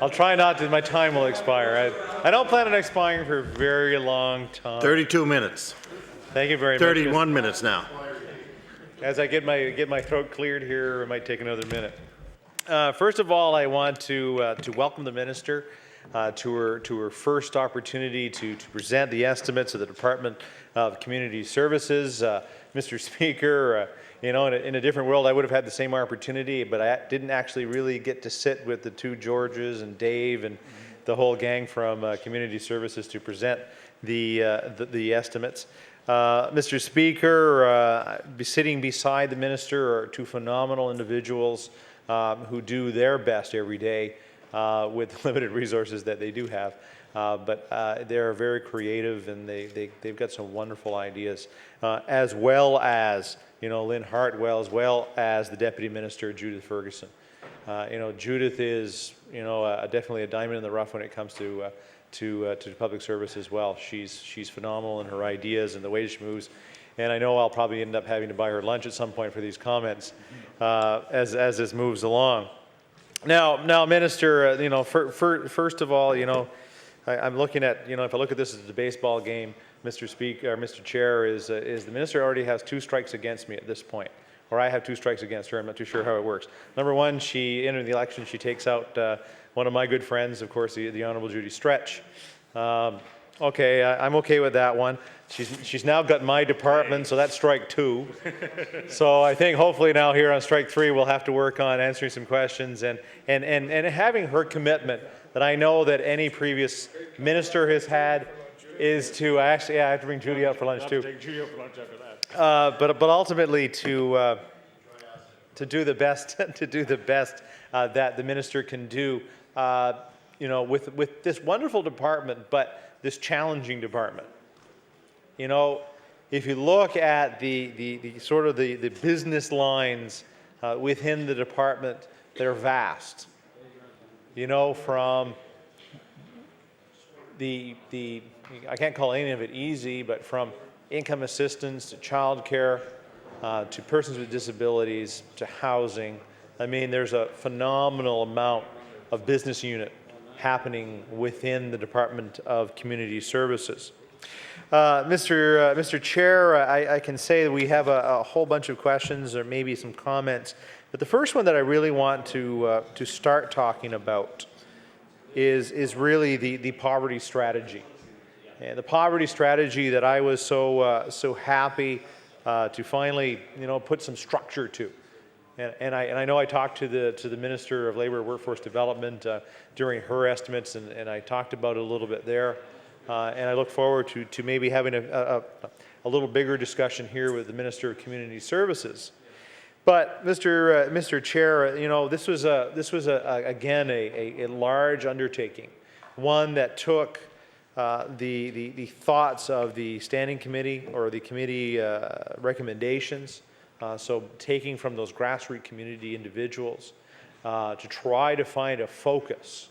I'll try not to. My time will expire. I don't plan on expiring for a very long time. 32 minutes. Thank you very much. 31 minutes now. As I get my throat cleared here, it might take another minute. First of all, I want to welcome the minister to her first opportunity to present the estimates of the Department of Community Services. Mr. Speaker, you know, in a different world, I would have had the same opportunity, but I didn't actually really get to sit with the two Georges and Dave and the whole gang from Community Services to present the estimates. Mr. Speaker, sitting beside the minister are two phenomenal individuals who do their best every day with limited resources that they do have. But they're very creative, and they've got some wonderful ideas, as well as, you know, Lynn Hartwell, as well as the Deputy Minister, Judith Ferguson. You know, Judith is, you know, definitely a diamond in the rough when it comes to public service as well. She's phenomenal in her ideas and the way she moves. And I know I'll probably end up having to buy her lunch at some point for these comments as this moves along. Now, Minister, you know, first of all, you know, I'm looking at, you know, if I look at this as a baseball game, Mr. Speaker, or Mr. Chair, is the minister already has 2 strikes against me at this point, or I have 2 strikes against her. I'm not too sure how it works. Number one, she entered the election. She takes out one of my good friends, of course, the Honourable Judy Stretch. Okay, I'm okay with that one. She's now got my department, so that's strike 2. So I think hopefully now here on strike 3, we'll have to work on answering some questions and having her commitment that I know that any previous minister has had is to actually, I have to bring Judy out for lunch too. Take Judy out for lunch after that. But ultimately to do the best that the minister can do, you know, with this wonderful department, but this challenging department. You know, if you look at the sort of the business lines within the department, they're vast. You know, from I can't call any of it easy, but from income assistance to childcare, to persons with disabilities, to housing. I mean, there's a phenomenal amount of business unit happening within the Department of Community Services. Mr. Chair, I can say that we have a whole bunch of questions or maybe some comments, but the first one that I really want to start talking about is really the poverty strategy. And the poverty strategy that I was so happy to finally, you know, put some structure to. And I know I talked to the Minister of Labour and Workforce Development during her estimates, and I talked about it a little bit there. and I look forward to maybe having a little bigger discussion here with the Minister of Community Services. But Mr. Chair, you know, this was again a large undertaking, one that took the thoughts of the standing committee or the committee recommendations. So taking from those grassroots community individuals to try to find a focus.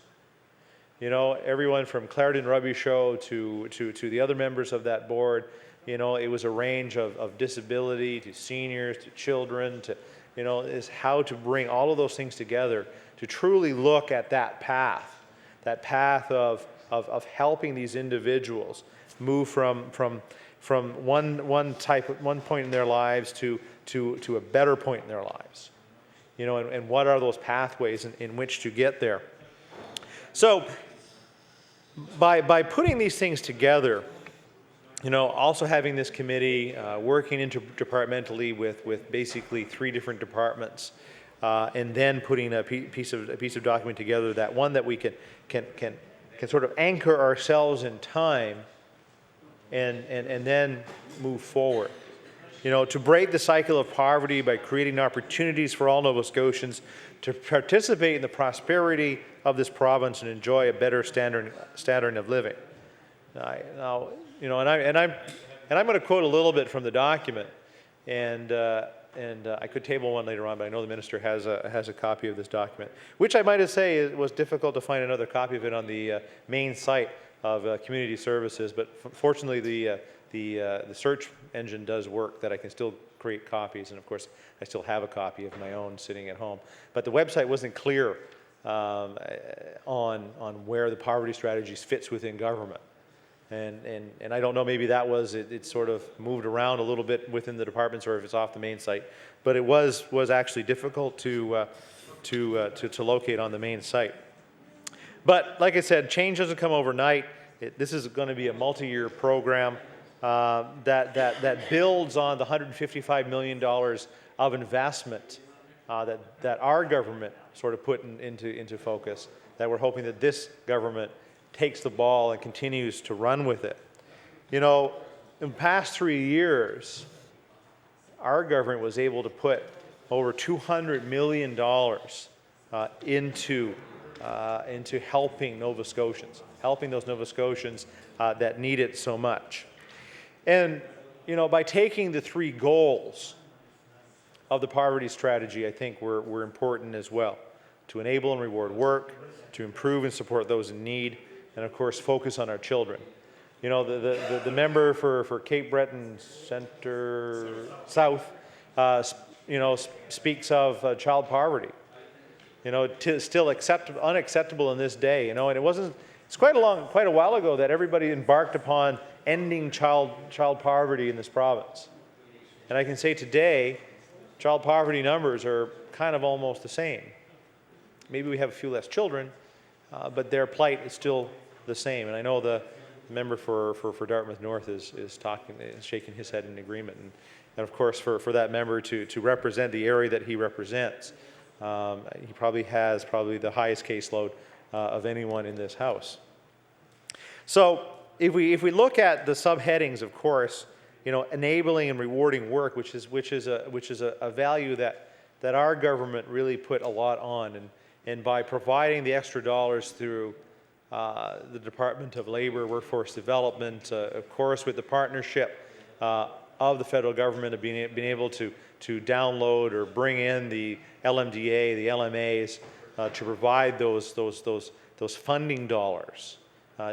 You know, everyone from Clarendon Rugby Show to the other members of that board, you know, it was a range of disability to seniors to children to, you know, is how to bring all of those things together to truly look at that path of helping these individuals move from one point in their lives to a better point in their lives. You know, and what are those pathways in which to get there? So by putting these things together, you know, also having this committee working interdepartmentally with basically 3 different departments, and then putting a piece of document together, that one that we can sort of anchor ourselves in time, and then move forward. You know, to break the cycle of poverty by creating opportunities for all Nova Scotians to participate in the prosperity of this province and enjoy a better standard of living. Now, you know, and I'm going to quote a little bit from the document, and I could table one later on, but I know the minister has a copy of this document, which I might say it was difficult to find another copy of it on the main site of Community Services, but fortunately the search engine does work, that I can still create copies, and of course I still have a copy of my own sitting at home. But the website wasn't clear on where the poverty strategies fits within government. And I don't know, maybe that was it sort of moved around a little bit within the departments, or if it's off the main site. But it was actually difficult to locate on the main site. But like I said, change doesn't come overnight. This is going to be a multi-year program that builds on the $155 million of investment that our government sort of put into focus, that we're hoping that this government takes the ball and continues to run with it. You know, in the past 3 years, our government was able to put over $200 million into helping Nova Scotians, helping those Nova Scotians that need it so much. And, you know, by taking the 3 goals of the poverty strategy, I think were important as well: to enable and reward work, to improve and support those in need, and of course focus on our children. You know, the member for Cape Breton Centre South, you know, speaks of child poverty. You know, still unacceptable in this day. You know, and it's quite a while ago that everybody embarked upon ending child poverty in this province. And I can say today, child poverty numbers are kind of almost the same. Maybe we have a few less children, but their plight is still the same. And I know the member for Dartmouth North is shaking his head in agreement. And of course, for that member to represent the area that he represents, he probably has the highest caseload of anyone in this House. So if we look at the subheadings, of course, you know, enabling and rewarding work, which is a value that our government really put a lot on, and by providing the extra dollars through the Department of Labor, Workforce Development, of course, with the partnership of the federal government of being able to download or bring in the LMDA, the LMAs, to provide those funding dollars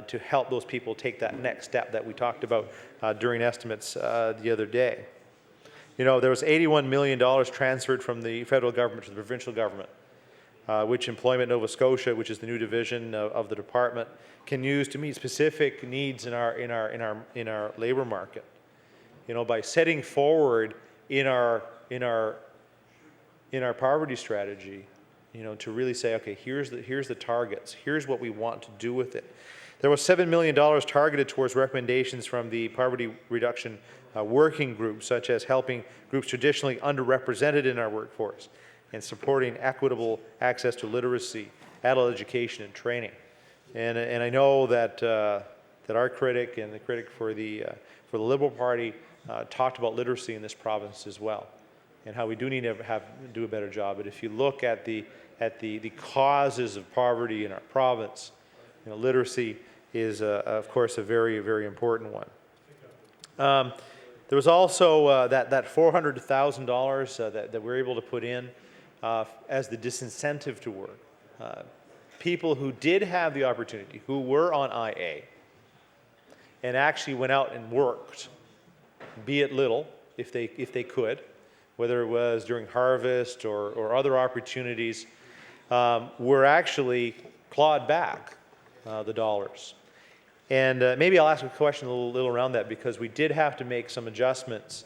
to help those people take that next step that we talked about during estimates the other day. You know, there was $81 million transferred from the federal government to the provincial government, which Employment Nova Scotia, which is the new division of the department, can use to meet specific needs in our labor market. You know, by setting forward in our poverty strategy, you know, to really say, okay, here's the targets, here's what we want to do with it. There was $7 million targeted towards recommendations from the poverty reduction working groups, such as helping groups traditionally underrepresented in our workforce and supporting equitable access to literacy, adult education, and training. And I know that that our critic and the critic for the Liberal Party talked about literacy in this province as well, and how we do need to do a better job. But if you look at the causes of poverty in our province, literacy is, of course, a very, very important one. There was also that $400,000 that we were able to put in as the disincentive to work. People who did have the opportunity, who were on IA, and actually went out and worked, be it little, if they could, whether it was during harvest or other opportunities, were actually clawed back the dollars. And maybe I'll ask a question a little around that, because we did have to make some adjustments,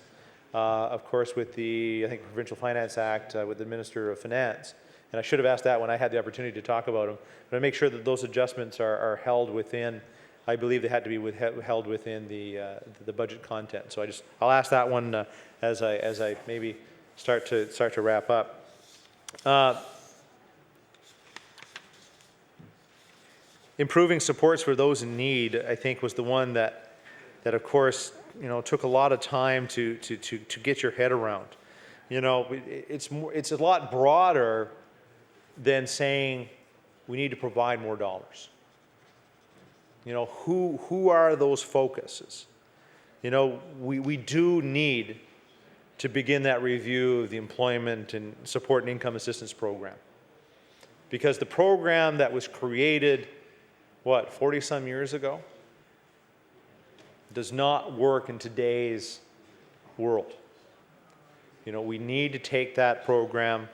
of course, with the, I think, Provincial Finance Act with the Minister of Finance. And I should have asked that when I had the opportunity to talk about them. But I make sure that those adjustments are held within, I believe they had to be held within the budget content. So I'll ask that one as I maybe start to wrap up. Improving supports for those in need, I think, was the one that of course, took a lot of time to get your head around. It's a lot broader than saying we need to provide more dollars. Who are those focuses? We do need to begin that review of the Employment and Support and Income Assistance Program, because the program that was created 40-some years ago, does not work in today's world. We need to take that program,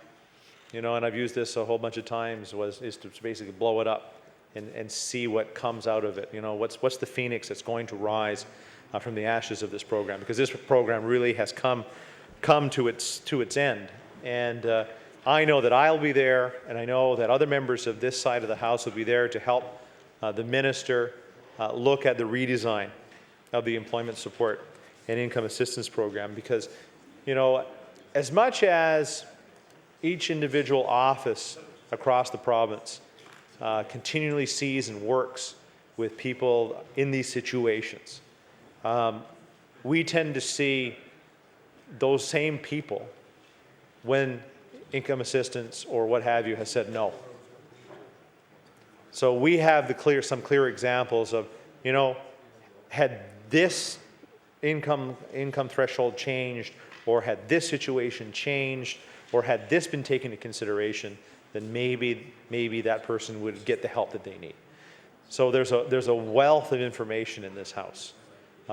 and I've used this a whole bunch of times, is to basically blow it up and see what comes out of it. What's the phoenix that's going to rise from the ashes of this program? Because this program really has come to its end. And I know that I'll be there, and I know that other members of this side of the House will be there to help the minister look at the redesign of the Employment Support and Income Assistance Program, because, as much as each individual office across the province continually sees and works with people in these situations, we tend to see those same people when income assistance or what have you has said no. So we have some clear examples of, had this income threshold changed, or had this situation changed, or had this been taken into consideration, then maybe that person would get the help that they need. So there's a wealth of information in this House. If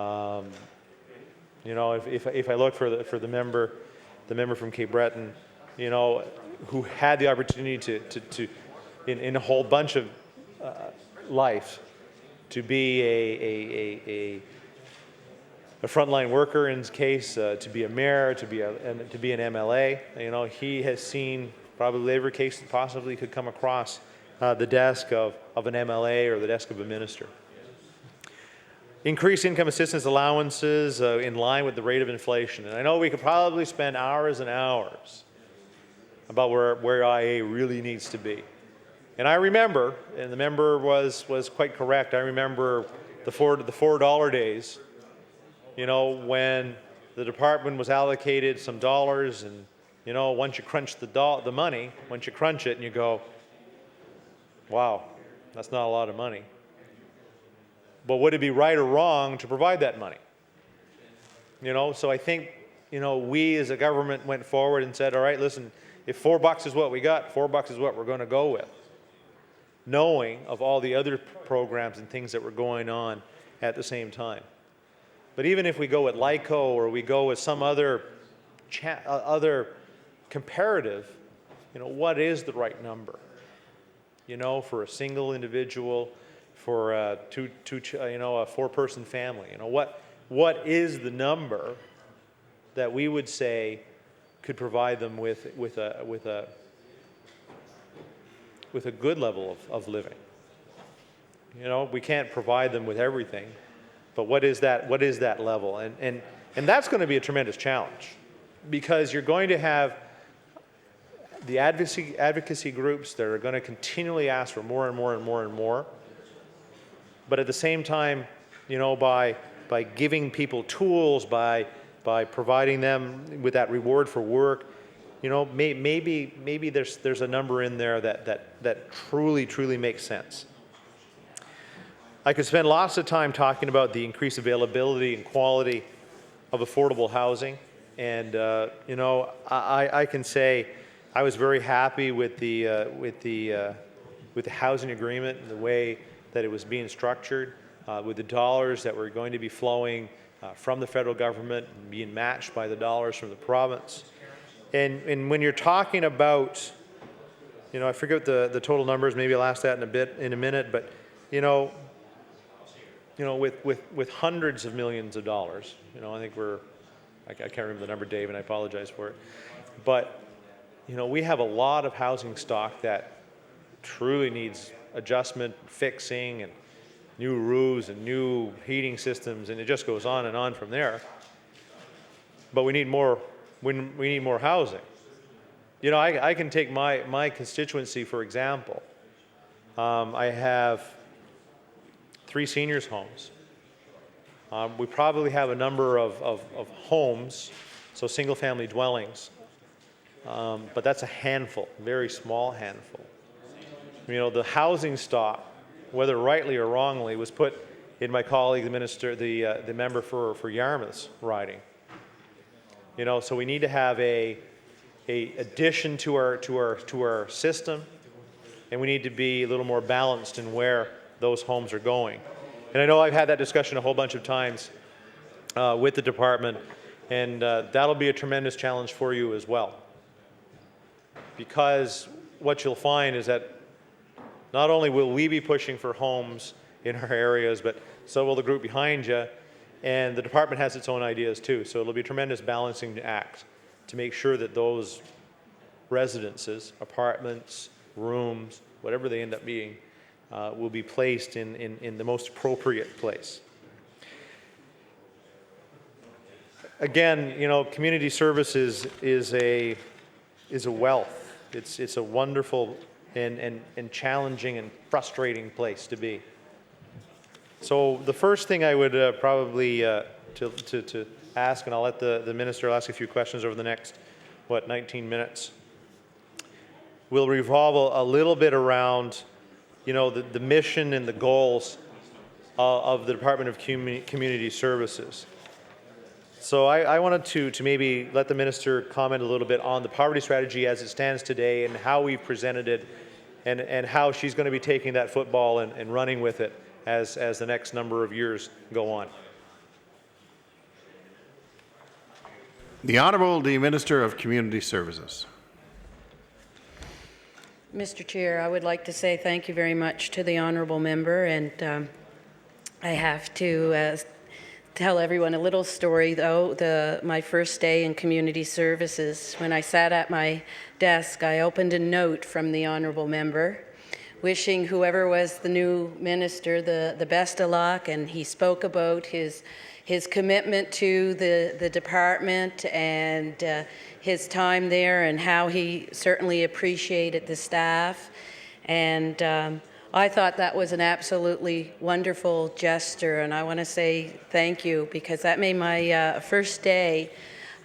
I look for the member from Cape Breton, who had the opportunity to in a whole bunch of life, to be a frontline worker in his case, to be a mayor, to be an MLA. He has seen probably every case that possibly could come across the desk of an MLA or the desk of a minister. Increase income assistance allowances in line with the rate of inflation. And I know we could probably spend hours and hours about where IA really needs to be. And I remember, and the member was quite correct, I remember the $4 days, when the department was allocated some dollars, and once you crunch the money, once you crunch it and you go, wow, that's not a lot of money. But would it be right or wrong to provide that money? So I think, we as a government went forward and said, all right, listen, if $4 is what we got, $4 is what we're going to go with, knowing of all the other programs and things that were going on at the same time. But even if we go with LICO or we go with some other comparative, what is the right number? For a single individual, for a four-person family, what is the number that we would say could provide them with a good level of living? We can't provide them with everything, but what is that level? And that's going to be a tremendous challenge, because you're going to have the advocacy groups that are going to continually ask for more and more and more and more. But at the same time, by giving people tools, by providing them with that reward for work, maybe there's a number in there that truly makes sense. I could spend lots of time talking about the increased availability and quality of affordable housing, and I can say I was very happy with the housing agreement and the way that it was being structured, with the dollars that were going to be flowing from the federal government and being matched by the dollars from the province. And when you're talking about, I forget the total numbers, maybe I'll ask that in a minute, but with hundreds of millions of dollars, I think I can't remember the number, Dave, and I apologize for it, but we have a lot of housing stock that truly needs adjustment, fixing, and new roofs and new heating systems, and it just goes on and on from there. But we need more. We need more housing. I can take my constituency for example. I have 3 seniors' homes. We probably have a number of homes, so single-family dwellings, but that's a handful, very small handful. The housing stock, whether rightly or wrongly, was put in my colleague, the minister, the member for Yarmouth's riding. So we need to have a addition to our system, and we need to be a little more balanced in where those homes are going. And I know I've had that discussion a whole bunch of times with the department, and that'll be a tremendous challenge for you as well. Because what you'll find is that not only will we be pushing for homes in our areas, but so will the group behind you, and the department has its own ideas too. So it'll be a tremendous balancing act to make sure that those residences, apartments, rooms, whatever they end up being, will be placed in the most appropriate place. Again, community services is a wealth. It's a wonderful and challenging and frustrating place to be. So the first thing I would probably to ask, and I'll let the minister ask a few questions over the next 19 minutes, will revolve a little bit around the mission and the goals of the Department of Community Services. So I wanted to maybe let the minister comment a little bit on the poverty strategy as it stands today and how we've presented it, and how she's going to be taking that football and running with it as the next number of years go on. The Honourable, the Minister of Community Services. Mr. Chair, I would like to say thank you very much to the honourable member, and I have to tell everyone a little story, though. My first day in community services, when I sat at my desk, I opened a note from the honourable member wishing whoever was the new minister the best of luck, and he spoke about his commitment to the department and his time there, and how he certainly appreciated the staff. And I thought that was an absolutely wonderful gesture, and I want to say thank you, because that made my first day,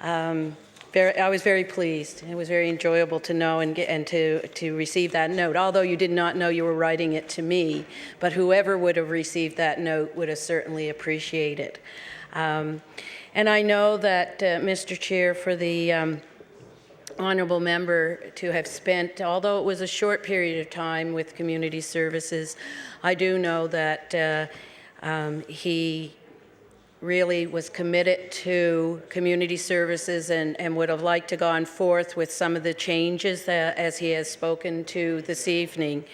I was very pleased. It was very enjoyable to know and to receive that note, although you did not know you were writing it to me, but whoever would have received that note would have certainly appreciated it. And I know that, Mr. Chair, for the honourable member to have spent, although it was a short period of time with community services, I do know that he really was committed to community services and would have liked to gone forth with some of the changes as he has spoken to this evening.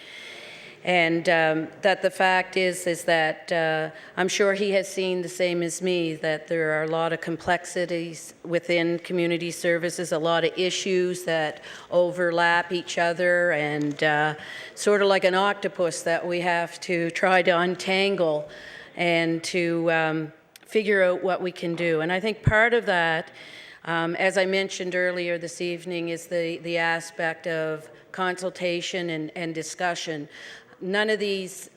And that the fact is that I'm sure he has seen the same as me, that there are a lot of complexities within community services, a lot of issues that overlap each other, and sort of like an octopus that we have to try to untangle and to figure out what we can do. And I think part of that, as I mentioned earlier this evening, is the aspect of consultation and discussion. None of these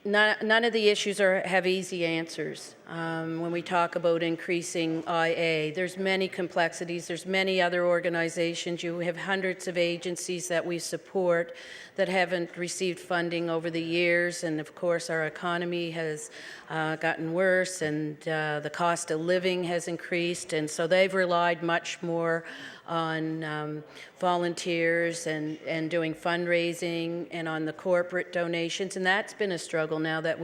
none of the issues have easy answers. When we talk about increasing IA, there's many complexities. There's many other organizations. You have hundreds of agencies that we support that haven't received funding over the years, and of course our economy has gotten worse, and the cost of living has increased, and so they've relied much more on volunteers and doing fundraising and on the corporate donations, and that's been a struggle now that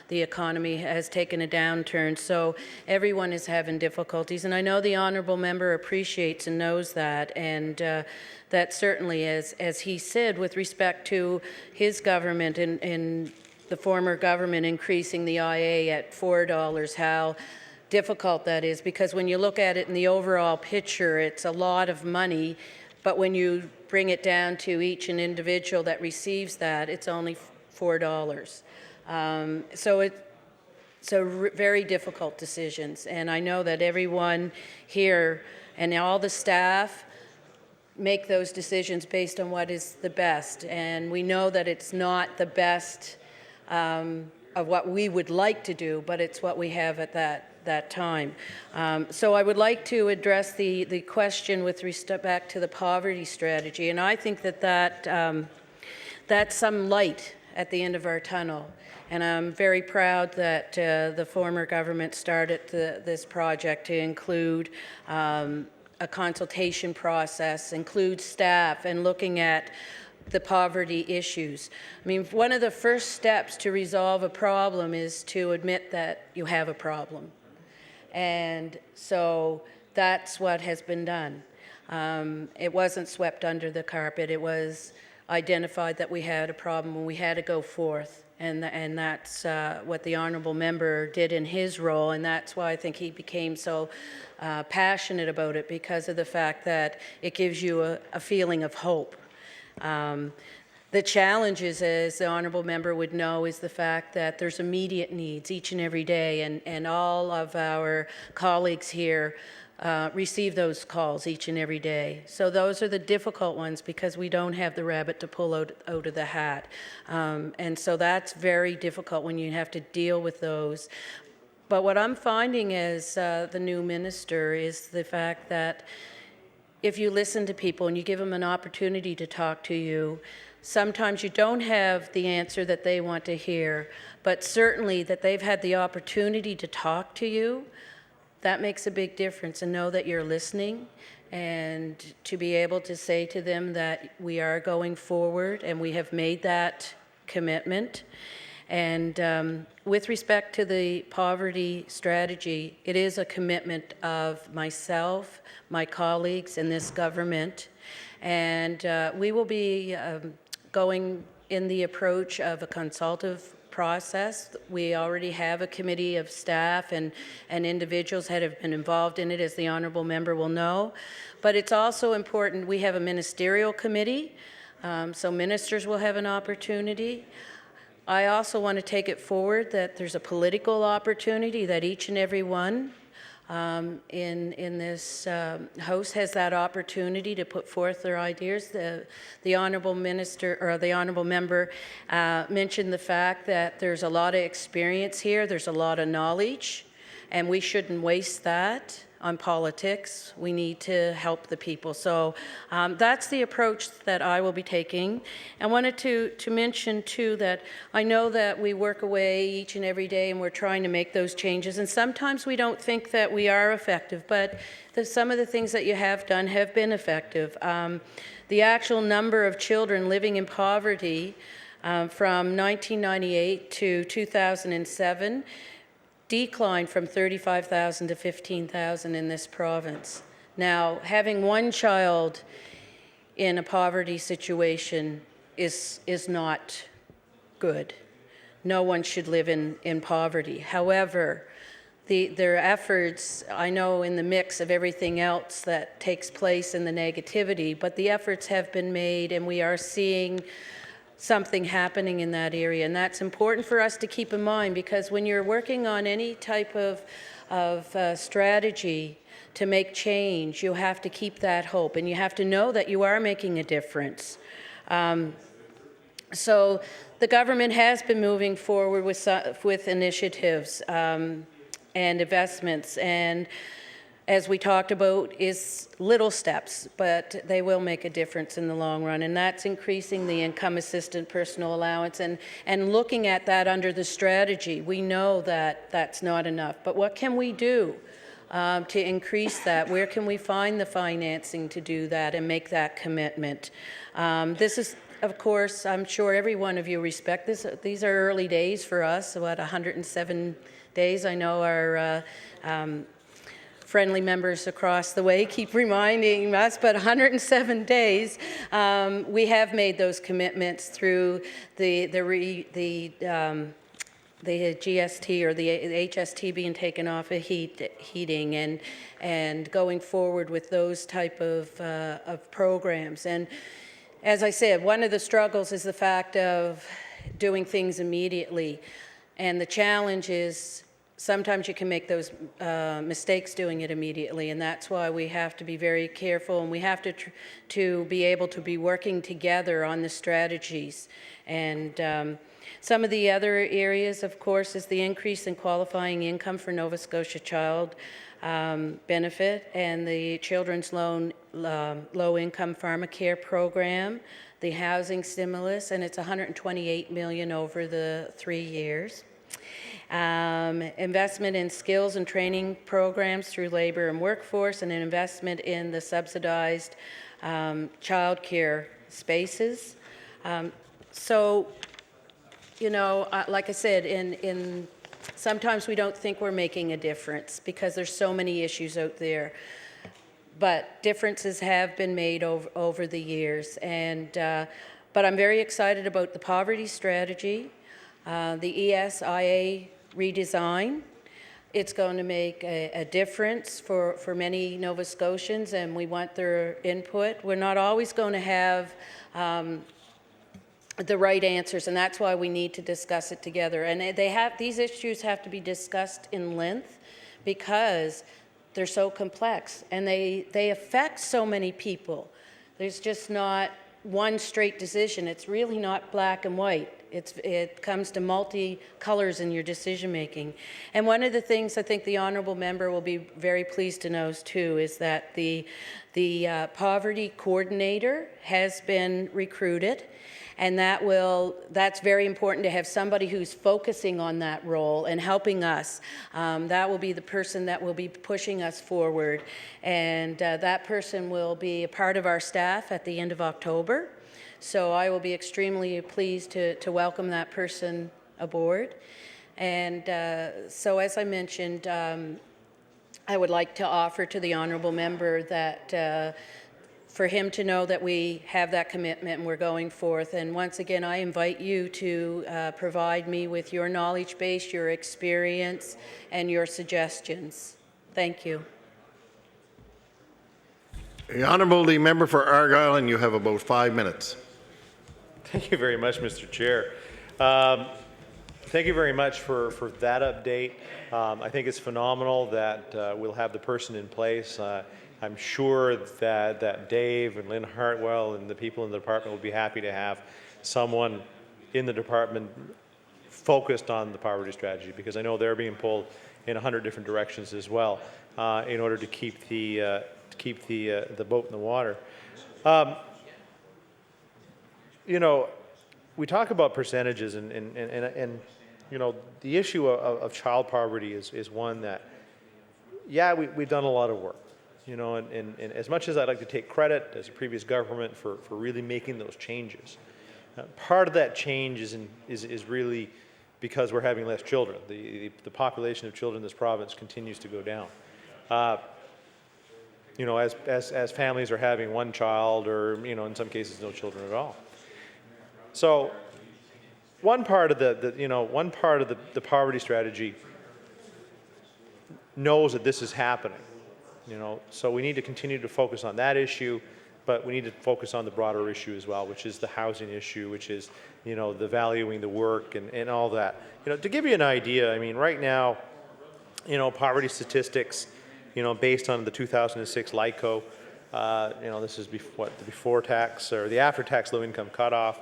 the economy has taken a downturn. So everyone is having difficulties, and I know the honourable member appreciates and knows that, and that certainly, as he said, with respect to his government and the former government increasing the IA at $4, how difficult that is, because when you look at it in the overall picture, it's a lot of money, but when you bring it down to each an individual that receives that, it's only $4. So very difficult decisions, and I know that everyone here and all the staff make those decisions based on what is the best, and we know that it's not the best of what we would like to do, but it's what we have at that time. So I would like to address the question with respect to the poverty strategy, and I think that's some light at the end of our tunnel. And I'm very proud that the former government started this project to include a consultation process, include staff, and looking at the poverty issues. I mean, one of the first steps to resolve a problem is to admit that you have a problem. And so that's what has been done. It wasn't swept under the carpet. It was identified that we had a problem and we had to go forth. And that's what the honourable member did in his role, and that's why I think he became so passionate about it, because of the fact that it gives you a feeling of hope. The challenges, as the honourable member would know, is the fact that there's immediate needs each and every day, and all of our colleagues here receive those calls each and every day. So those are the difficult ones, because we don't have the rabbit to pull out of the hat. And so that's very difficult when you have to deal with those. But what I'm finding as the new minister is the fact that if you listen to people and you give them an opportunity to talk to you, sometimes you don't have the answer that they want to hear, but certainly that they've had the opportunity to talk to you, that makes a big difference, and know that you're listening, and to be able to say to them that we are going forward and we have made that commitment. And with respect to the poverty strategy, it is a commitment of myself, my colleagues, and this government. And we will be going in the approach of a consultative process. We already have a committee of staff and individuals that have been involved in it, as the honourable member will know. But it's also important, we have a ministerial committee, so ministers will have an opportunity. I also want to take it forward that there's a political opportunity that each and every one in this House has that opportunity to put forth their ideas. The honourable minister, or the honourable member, mentioned the fact that there's a lot of experience here, there's a lot of knowledge, and we shouldn't waste that on politics. We need to help the people. So that's the approach that I will be taking. I wanted to mention too that I know that we work away each and every day and we're trying to make those changes, and sometimes we don't think that we are effective, but some of the things that you have done have been effective. The actual number of children living in poverty from 1998 to 2007 declined from 35,000 to 15,000 in this province. Now, having one child in a poverty situation is not good. No one should live in poverty. However, their efforts, I know in the mix of everything else that takes place in the negativity, but the efforts have been made, and we are seeing something happening in that area, and that's important for us to keep in mind, because when you're working on any type of strategy to make change, you have to keep that hope, and you have to know that you are making a difference. So the government has been moving forward with initiatives and investments, and as we talked about, is little steps, but they will make a difference in the long run, and that's increasing the income assistant personal allowance and looking at that under the strategy. We know that that's not enough, but what can we do to increase that? Where can we find the financing to do that and make that commitment? This is, of course, I'm sure every one of you respect this. These are early days for us, about 107 days. I know our friendly members across the way keep reminding us, but 107 days, we have made those commitments through the GST or the HST being taken off of heating and going forward with those type of programs. And as I said, one of the struggles is the fact of doing things immediately, and the challenge is sometimes you can make those mistakes doing it immediately, and that's why we have to be very careful, and we have to be able to be working together on the strategies. And some of the other areas, of course, is the increase in qualifying income for Nova Scotia Child Benefit and the Children's Low-Income Pharmacare Program, the housing stimulus, and it's $128 million over the 3 years. Investment in skills and training programs through labor and workforce, and an investment in the subsidized child care spaces. So, you know, like I said, sometimes we don't think we're making a difference because there's so many issues out there. But differences have been made over the years. But I'm very excited about the poverty strategy, the ESIA redesign. It's going to make a difference for many Nova Scotians, and we want their input. We're not always going to have the right answers, and that's why we need to discuss it together. And these issues have to be discussed in length because they're so complex and they affect so many people. There's just not one straight decision. It's really not black and white. It comes to multi-colors in your decision making. And one of the things I think the honourable member will be very pleased to know too is that the poverty coordinator has been recruited, and that's very important to have somebody who's focusing on that role and helping us. That will be the person that will be pushing us forward, and that person will be a part of our staff at the end of October. So I will be extremely pleased to welcome that person aboard. And so as I mentioned, I would like to offer to the honourable member that for him to know that we have that commitment and we're going forth. And once again, I invite you to provide me with your knowledge base, your experience, and your suggestions. Thank you. The Honourable the member for Argyle, and you have about 5 minutes. Thank you very much, Mr. Chair. Thank you very much for that update. I think it's phenomenal that we'll have the person in place. I'm sure that Dave and Lynn Hartwell and the people in the department will be happy to have someone in the department focused on the poverty strategy, because I know they're being pulled in 100 different directions as well in order to keep the boat in the water. You know, we talk about percentages, and you know, the issue of child poverty is one that, yeah, we've done a lot of work. You know, and as much as I'd like to take credit as a previous government for really making those changes, part of that change is really because we're having less children. The population of children in this province continues to go down. You know, as families are having one child, or you know, in some cases no children at all. So one part of the poverty strategy knows that this is happening. You know, so we need to continue to focus on that issue, but we need to focus on the broader issue as well, which is the housing issue, which is, you know, the valuing the work and all that. You know, to give you an idea, I mean, right now, you know, poverty statistics, you know, based on the 2006 LICO, you know, this is the before tax or the after tax low income cutoff.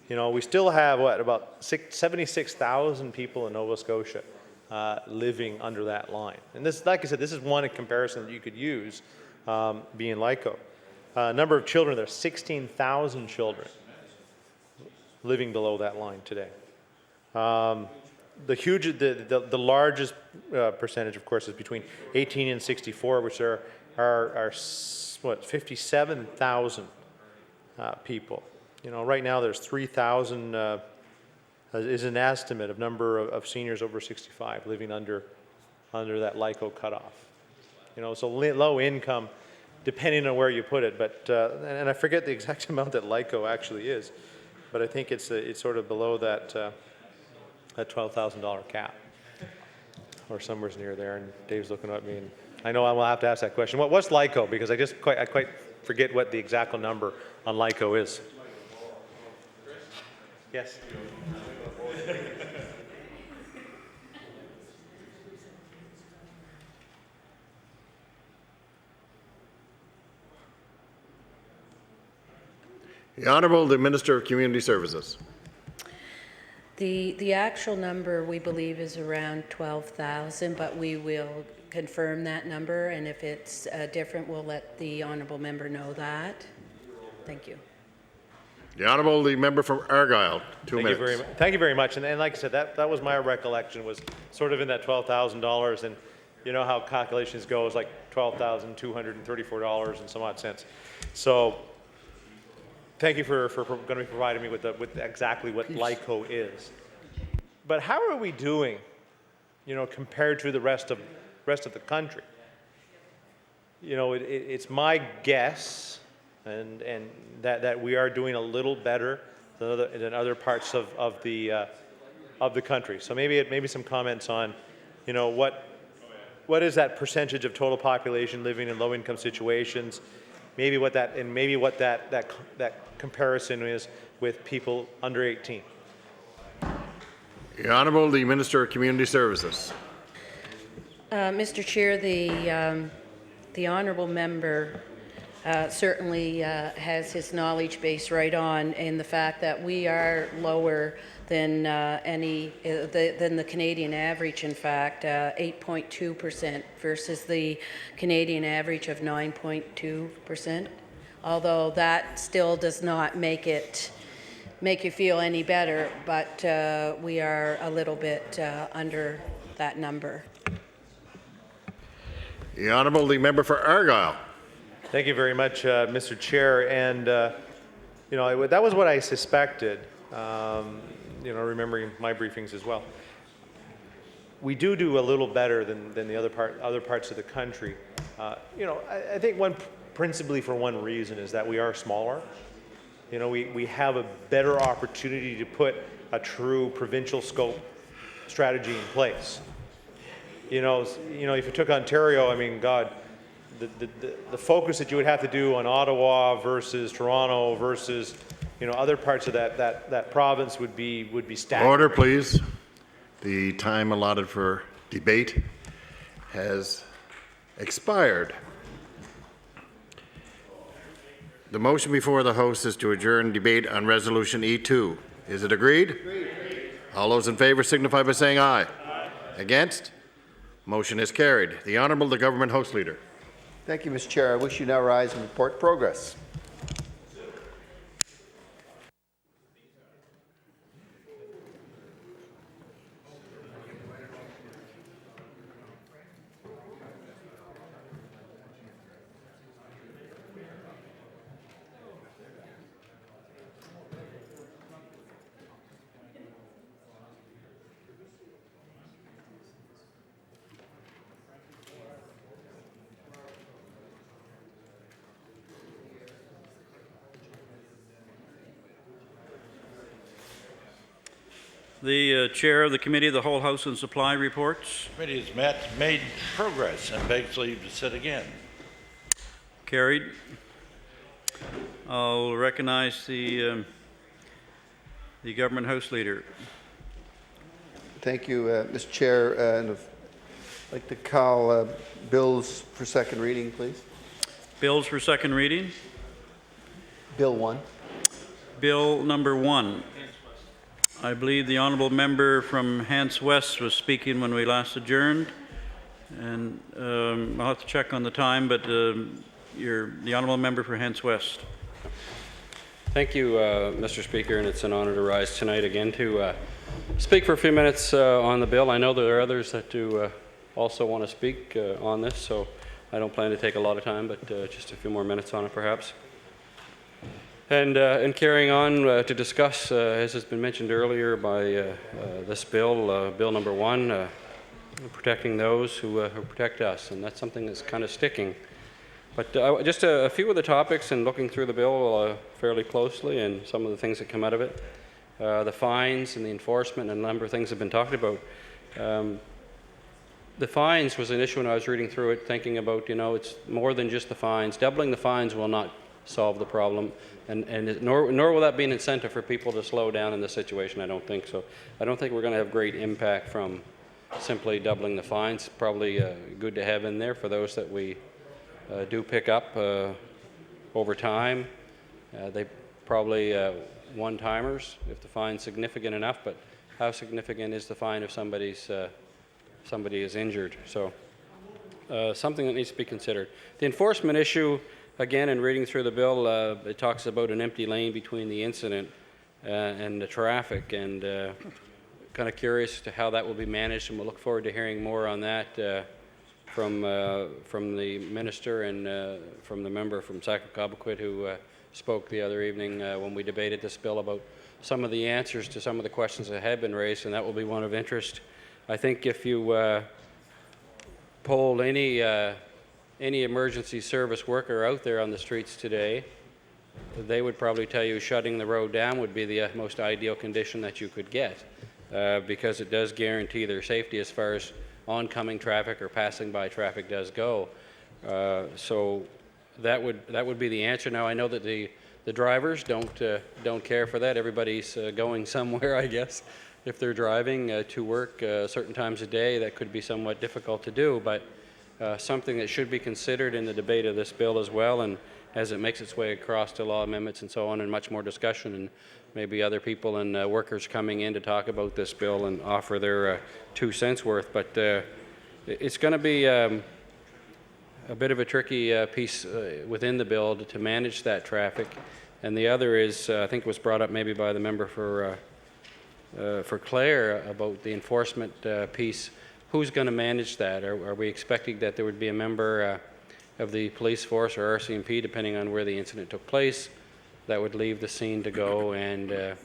You know, we still have, what, about 76,000 people in Nova Scotia living under that line. And this, like I said, this is one comparison that you could use being LICO. Number of children, there's 16,000 children living below that line today. The largest percentage, of course, is between 18 and 64, which are 57,000 people. You know, right now there's 3,000 is an estimate of number of seniors over 65 living under that LICO cutoff. You know, so low income, depending on where you put it. But and I forget the exact amount that LICO actually is, but I think it's sort of below that $12,000 cap, or somewhere near there. And Dave's looking at me, and I know I will have to ask that question. What's LICO? Because I quite forget what the exact number on LICO is. Yes. The Honourable the Minister of Community Services. The actual number we believe is around 12,000, but we will confirm that number, and if it's different, we'll let the honourable member know that. Thank you. The Honourable the Member from Argyle, 2 minutes. Thank you very much. And like I said, that was my recollection, was sort of in that $12,000, and you know how calculations go, is like $12,234 and some odd cents. So thank you for going to be providing me with exactly what LICO is. But how are we doing, you know, compared to the rest of the country? You know, it's my guess, and that we are doing a little better than other parts of the country. So maybe some comments on, you know, what is that percentage of total population living in low income situations? Maybe what that comparison is with people under 18. The Honourable the Minister of Community Services. Mr. Chair, the honourable member certainly has his knowledge base right on in the fact that we are lower than than the Canadian average. In fact, 8.2% versus the Canadian average of 9.2%. Although that still does not make you feel any better, but we are a little bit under that number. The Honourable the Member for Argyle. Thank you very much, Mr. Chair. And you know, that was what I suspected. You know, remembering my briefings as well. We do a little better than the other parts of the country. You know, I think principally for one reason is that we are smaller. You know, we have a better opportunity to put a true provincial scope strategy in place. You know, if you took Ontario, I mean, God, the focus that you would have to do on Ottawa versus Toronto versus, you know, other parts of that province would be staggering. Order, please. The time allotted for debate has expired. The motion before the House is to adjourn debate on Resolution E2. Is it agreed? Agreed. All those in favour signify by saying aye. Aye. Against? Motion is carried. The Honourable the Government House Leader. Thank you, Mr. Chair. I wish you now rise and report progress. The Chair of the Committee of the Whole House and Supply reports. Committee has met, made progress, and begs leave to sit again. Carried. I'll recognize the Government House Leader. Thank you, Mr. Chair. And I'd like to call bills for second reading, please. Bills for second reading. Bill 1. Bill number 1. I believe the honourable member from Hants West was speaking when we last adjourned, and I'll have to check on the time, but you're the honourable member for Hants West. Thank you, Mr. Speaker, and it's an honor to rise tonight again to speak for a few minutes on the bill. I know there are others that do also want to speak on this, so I don't plan to take a lot of time, but just a few more minutes on it perhaps. And carrying on to discuss, as has been mentioned earlier by this bill, Bill number 1, protecting those who protect us, and that's something that's kind of sticking. But just a few of the topics, and looking through the bill fairly closely, and some of the things that come out of it, the fines and the enforcement, and a number of things have been talked about. The fines was an issue when I was reading through it, thinking about, you know, it's more than just the fines. Doubling the fines will not solve the problem, and nor will that be an incentive for people to slow down in this situation. I don't think so. I don't think we're going to have great impact from simply doubling the fines. Probably good to have in there for those that we do pick up over time. They probably one-timers if the fine's significant enough, but how significant is the fine if somebody is injured? So something that needs to be considered. The enforcement issue, again, in reading through the bill, it talks about an empty lane between the incident and the traffic, and kind of curious to how that will be managed, and we'll look forward to hearing more on that from the minister and from the member from Sackville-Cobequid who spoke the other evening when we debated this bill about some of the answers to some of the questions that had been raised, and that will be one of interest. I think if you polled any emergency service worker out there on the streets today, they would probably tell you shutting the road down would be the most ideal condition that you could get, because it does guarantee their safety as far as oncoming traffic or passing by traffic does go. So that would be the answer. Now I know that the drivers don't care for that. Everybody's going somewhere, I guess. If they're driving to work certain times a day, that could be somewhat difficult to do, but something that should be considered in the debate of this bill as well, and as it makes its way across to law amendments and so on, and much more discussion, and maybe other people and workers coming in to talk about this bill and offer their 2 cents worth. But it's going to be a bit of a tricky piece within the bill to manage that traffic. And the other is, I think it was brought up maybe by the member for Clare about the enforcement piece. Who's going to manage that? Are we expecting that there would be a member of the police force or RCMP, depending on where the incident took place, that would leave the scene to go and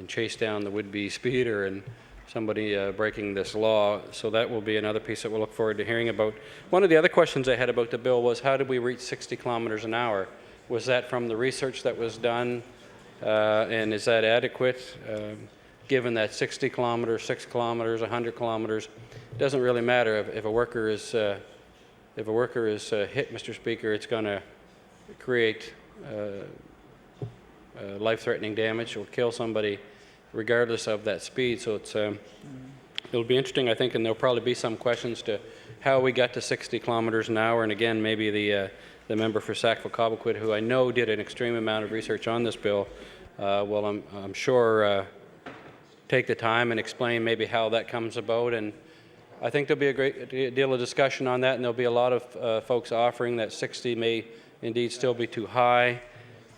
chase down the would-be speeder and somebody breaking this law? So that will be another piece that we'll look forward to hearing about. One of the other questions I had about the bill was, how did we reach 60 kilometers an hour? Was that from the research that was done, and is that adequate? Given that 60 kilometers, 6 kilometers, 100 kilometers, it doesn't really matter if a worker is hit, Mr. Speaker. It's going to create life-threatening damage or kill somebody, regardless of that speed. So it'll be interesting, I think, and there'll probably be some questions to how we got to 60 kilometers an hour. And again, maybe the member for Sackville-Cobequid, who I know did an extreme amount of research on this bill, will, I'm sure, take the time and explain maybe how that comes about. And I think there'll be a great deal of discussion on that, and there'll be a lot of folks offering that 60 may indeed still be too high,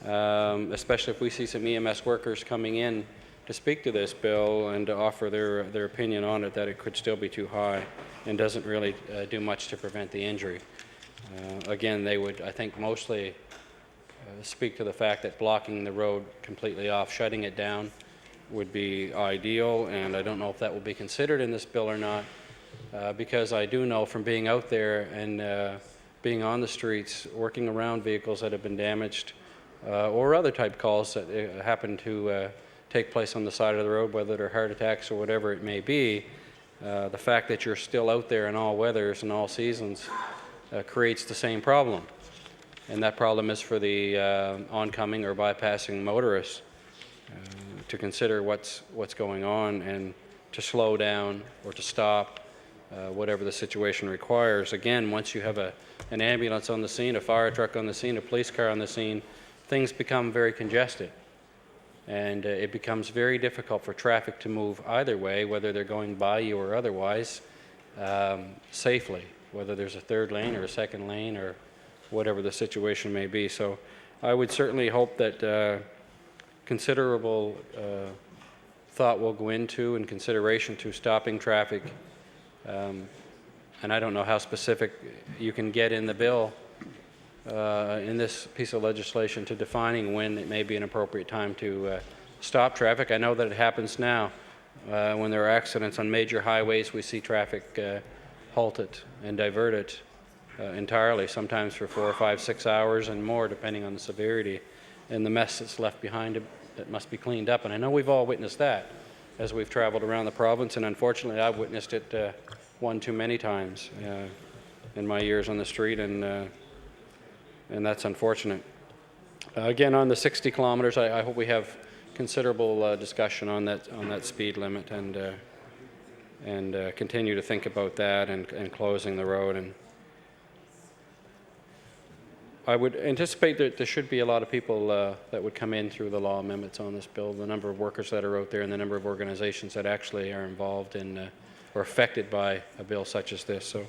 especially if we see some EMS workers coming in to speak to this bill and to offer their opinion on it, that it could still be too high and doesn't really do much to prevent the injury. Again, they would, I think, mostly speak to the fact that blocking the road completely off, shutting it down, would be ideal, and I don't know if that will be considered in this bill or not, because I do know from being out there and being on the streets, working around vehicles that have been damaged, or other type calls that happen to take place on the side of the road, whether they're heart attacks or whatever it may be, the fact that you're still out there in all weathers and all seasons creates the same problem. And that problem is for the oncoming or bypassing motorists to consider what's going on and to slow down or to stop, whatever the situation requires. Again, once you have an ambulance on the scene, a fire truck on the scene, a police car on the scene, things become very congested. And it becomes very difficult for traffic to move either way, whether they're going by you or otherwise, safely, whether there's a third lane or a second lane or whatever the situation may be. So I would certainly hope that considerable thought will go into and consideration to stopping traffic. And I don't know how specific you can get in the bill in this piece of legislation to defining when it may be an appropriate time to stop traffic. I know that it happens now. When there are accidents on major highways, we see traffic halted and diverted entirely, sometimes for 4 or 5, 6 hours and more, depending on the severity and the mess that's left behind that must be cleaned up. And I know we've all witnessed that as we've traveled around the province, and unfortunately I've witnessed it one too many times in my years on the street, and that's unfortunate. Again, on the 60 kilometers, I hope we have considerable discussion on that speed limit, and continue to think about that and closing the road. And I would anticipate that there should be a lot of people that would come in through the law amendments on this bill, the number of workers that are out there and the number of organizations that actually are involved in or affected by a bill such as this. So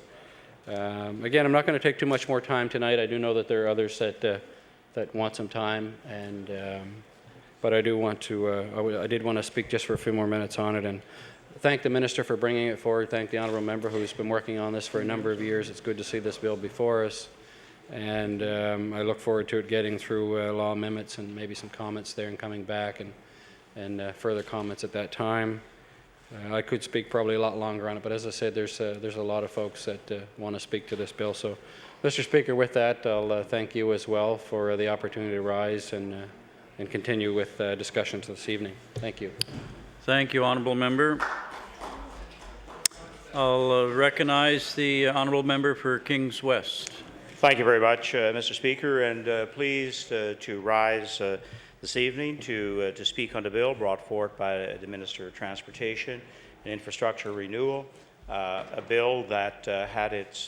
again, I'm not going to take too much more time tonight. I do know that there are others that want some time, and but I do want to. I did want to speak just for a few more minutes on it, and thank the minister for bringing it forward. Thank the honourable member who's been working on this for a number of years. It's good to see this bill before us, and I look forward to it getting through law amendments and maybe some comments there and coming back and further comments at that time. I could speak probably a lot longer on it, but as I said, there's a lot of folks that want to speak to this bill. So, Mr. Speaker, with that, I'll thank you as well for the opportunity to rise and continue with discussions this evening. Thank you. Thank you, Honourable Member. I'll recognize the Honourable Member for Kings West. Thank you very much, Mr. Speaker, and pleased to rise this evening to speak on the bill brought forth by the Minister of Transportation and Infrastructure Renewal, a bill that had its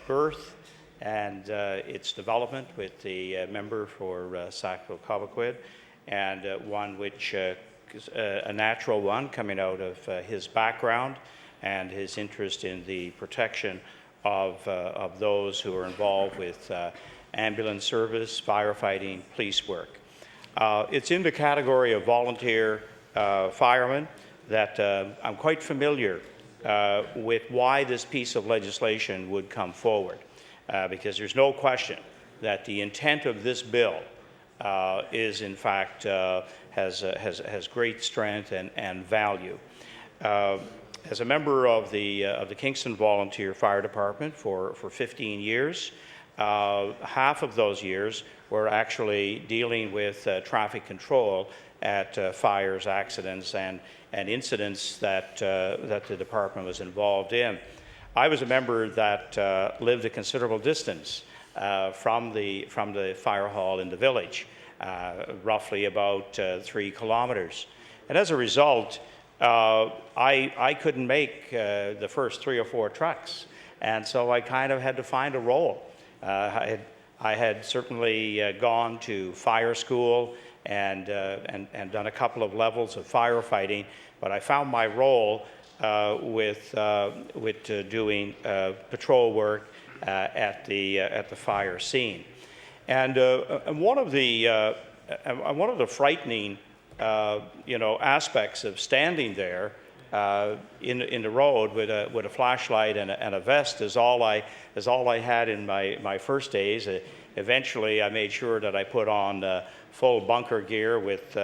birth and its development with the member for Sackville-Cobequid, and one which is a natural one coming out of his background and his interest in the protection of those who are involved with ambulance service, firefighting, police work. It's in the category of volunteer firemen that I'm quite familiar with why this piece of legislation would come forward, because there's no question that the intent of this bill is in fact has great strength and value. As a member of the Kingston Volunteer Fire Department for 15 years, half of those years were actually dealing with traffic control at fires, accidents, and incidents that the department was involved in. I was a member that lived a considerable distance from the fire hall in the village, roughly about 3 kilometers. And as a result, I couldn't make the first 3 or 4 trucks, and so I kind of had to find a role. I had certainly gone to fire school and done a couple of levels of firefighting, but I found my role with doing patrol work at the fire scene. And one of the frightening aspects of standing there in the road with a flashlight and a vest is all I had in my first days. Eventually, I made sure that I put on full bunker gear with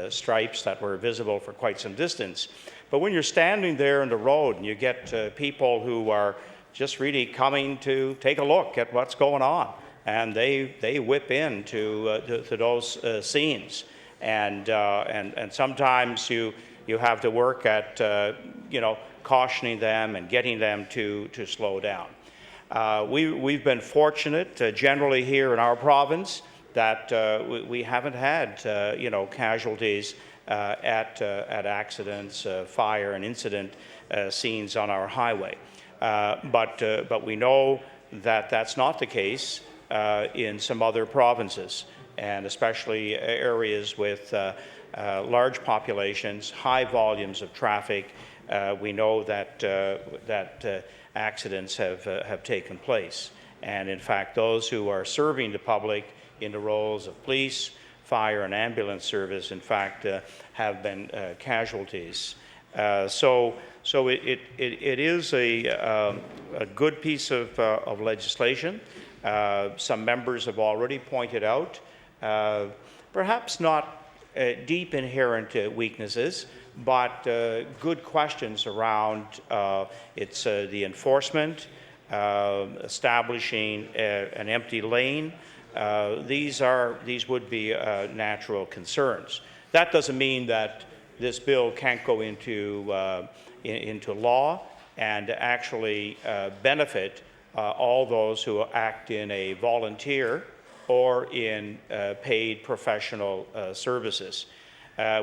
stripes that were visible for quite some distance. But when you're standing there in the road and you get people who are just really coming to take a look at what's going on, and they whip into to those scenes, and sometimes you have to work at cautioning them and getting them to slow down. We've been fortunate generally here in our province that we haven't had casualties at accidents, fire, and incident scenes on our highway. But we know that that's not the case in some other provinces. and especially areas with large populations, high volumes of traffic. We know that accidents have taken place. And in fact, those who are serving the public in the roles of police, fire, and ambulance service, in fact, have been casualties. So it is a good piece of legislation. Some members have already pointed out, perhaps not deep inherent weaknesses, but good questions around the enforcement, establishing an empty lane. These would be natural concerns. That doesn't mean that this bill can't go into law and actually benefit all those who act in a volunteer or in paid professional services.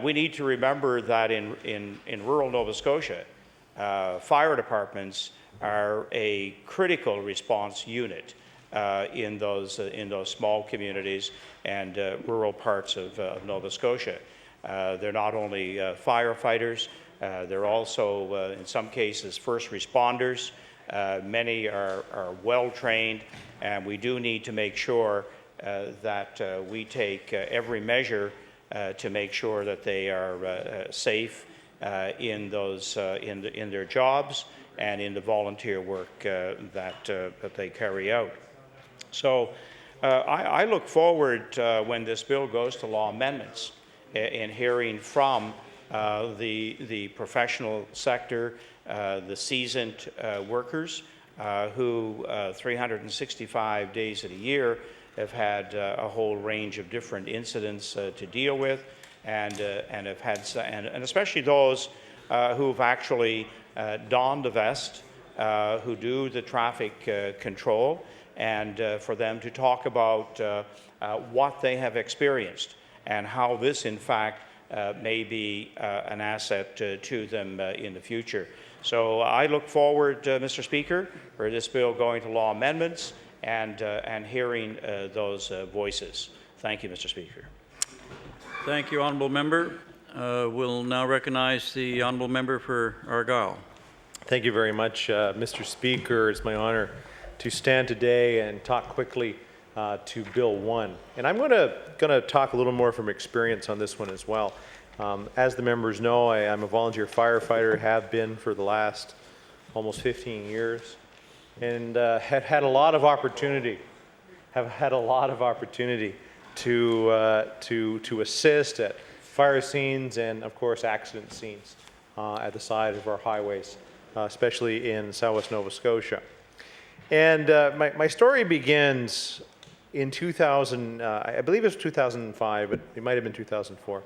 We need to remember that in rural Nova Scotia, fire departments are a critical response unit in those small communities and rural parts of Nova Scotia. They're not only firefighters, they're also, in some cases, first responders. Many are well trained, and we do need to make sure that we take every measure to make sure that they are safe in their jobs and in the volunteer work that they carry out. So I look forward when this bill goes to law amendments in hearing from the professional sector, the seasoned workers who 365 days of the year have had a whole range of different incidents to deal with, and have had, and especially those who've actually donned the vest, who do the traffic control, and for them to talk about what they have experienced and how this, in fact, may be an asset to them in the future. So I look forward, Mr. Speaker, for this bill going to law amendments and hearing those voices. Thank you, Mr. Speaker. Thank you, Honourable Member. We'll now recognize the Honourable Member for Argyll. Thank you very much, Mr. Speaker. It's my honor to stand today and talk quickly to Bill 1. And I'm going to talk a little more from experience on this one as well. As the members know, I'm a volunteer firefighter, have been for the last almost 15 years, and have had a lot of opportunity to assist at fire scenes and, of course, accident scenes at the side of our highways, especially in Southwest Nova Scotia. And my story begins in 2000, I believe it was 2005, but it might have been 2004,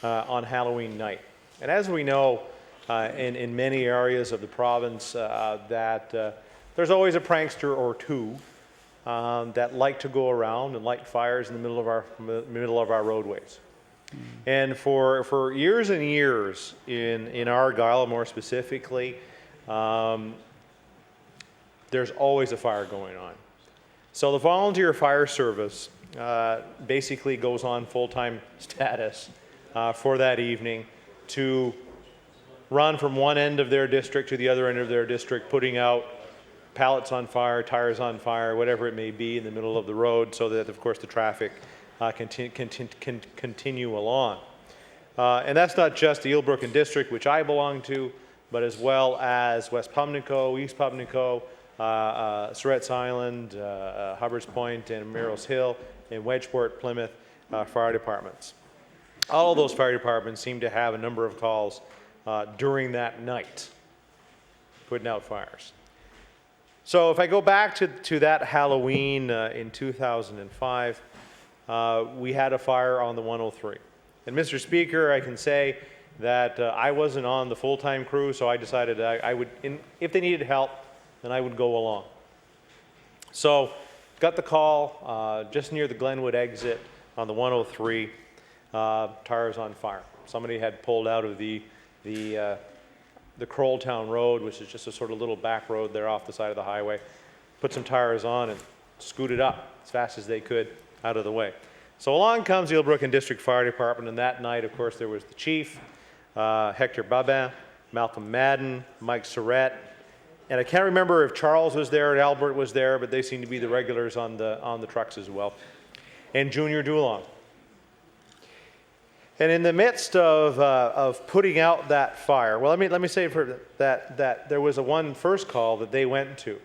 on Halloween night. And as we know, in many areas of the province, that there's always a prankster or two that like to go around and light fires in the middle of our roadways. And for years and years in Argyll, more specifically, there's always a fire going on. So the volunteer fire service basically goes on full-time status for that evening to run from one end of their district to the other end of their district, putting out pallets on fire, tires on fire, whatever it may be in the middle of the road, so that, of course, the traffic can continue along. And that's not just the Eelbrooken district, which I belong to, but as well as West Pumnico, East Pumnico, Surratt's Island, Hubbard's Point, and Merrill's Hill, and Wedgeport, Plymouth fire departments. All of those fire departments seem to have a number of calls during that night, putting out fires. So if I go back to that Halloween in 2005, we had a fire on the 103. And Mr. Speaker, I can say that I wasn't on the full-time crew, so I decided I would, if they needed help, then I would go along. So got the call just near the Glenwood exit on the 103, tires on fire. Somebody had pulled out of the Crowltown Road, which is just a sort of little back road there off the side of the highway, put some tires on and scooted up as fast as they could out of the way. So along comes the Ilbrook and District Fire Department, and that night, of course, there was the chief, Hector Babin, Malcolm Madden, Mike Surratt, and I can't remember if Charles was there and Albert was there, but they seem to be the regulars on the trucks as well, and Junior Dulong. And in the midst of putting out that fire, well, let me say for that there was a first call that they went to,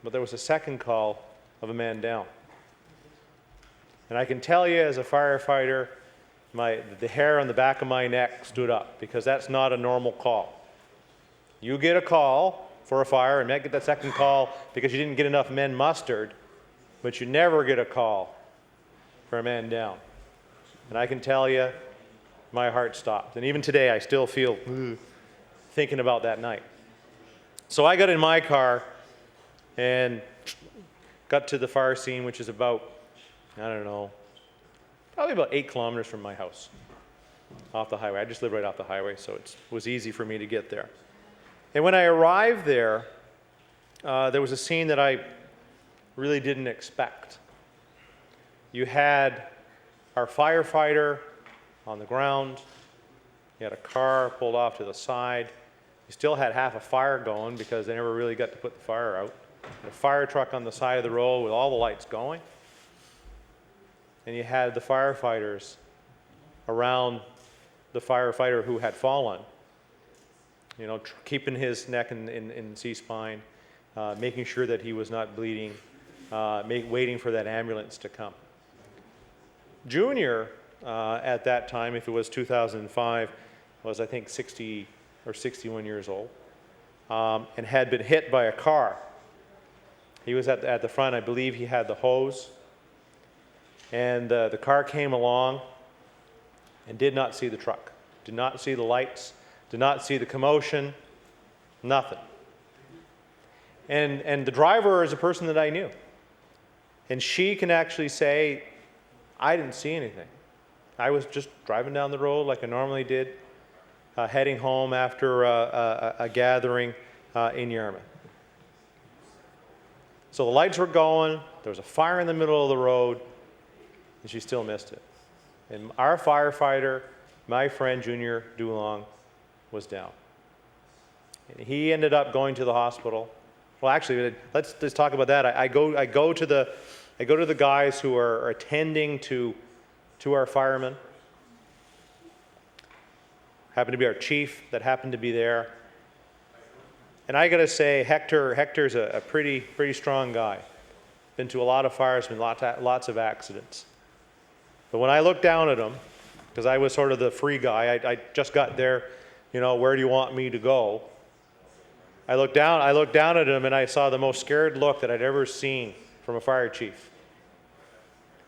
but there was a second call of a man down. And I can tell you as a firefighter, the hair on the back of my neck stood up, because that's not a normal call. You get a call for a fire and might get that second call because you didn't get enough men mustered, but you never get a call for a man down. And I can tell you, my heart stopped. And even today, I still feel thinking about that night. So I got in my car and got to the fire scene, which is about, I don't know, probably about 8 kilometers from my house, off the highway. I just live right off the highway, so it was easy for me to get there. And when I arrived there, there was a scene that I really didn't expect. You had our firefighter on the ground. You had a car pulled off to the side. You still had half a fire going because they never really got to put the fire out. A fire truck on the side of the road with all the lights going. And you had the firefighters around the firefighter who had fallen, you know, keeping his neck in C-spine, making sure that he was not bleeding, waiting for that ambulance to come. Junior, at that time, if it was 2005, was I think 60 or 61 years old, and had been hit by a car. He was at the front. I believe he had the hose. And the car came along and did not see the truck, did not see the lights, did not see the commotion, nothing. And the driver is a person that I knew. And she can actually say, I didn't see anything. I was just driving down the road like I normally did, heading home after a gathering in Yarmouth. So the lights were going, there was a fire in the middle of the road, and she still missed it. And our firefighter, my friend Junior Dulong, was down. And he ended up going to the hospital. Well, actually, let's talk about that. I go to the guys who are attending to our firemen. Happened to be our chief that happened to be there. And I got to say, Hector's a pretty strong guy. Been to a lot of fires, been lots of accidents. But when I looked down at him, because I was sort of the free guy, I just got there, you know, where do you want me to go? I looked down at him and I saw the most scared look that I'd ever seen from a fire chief.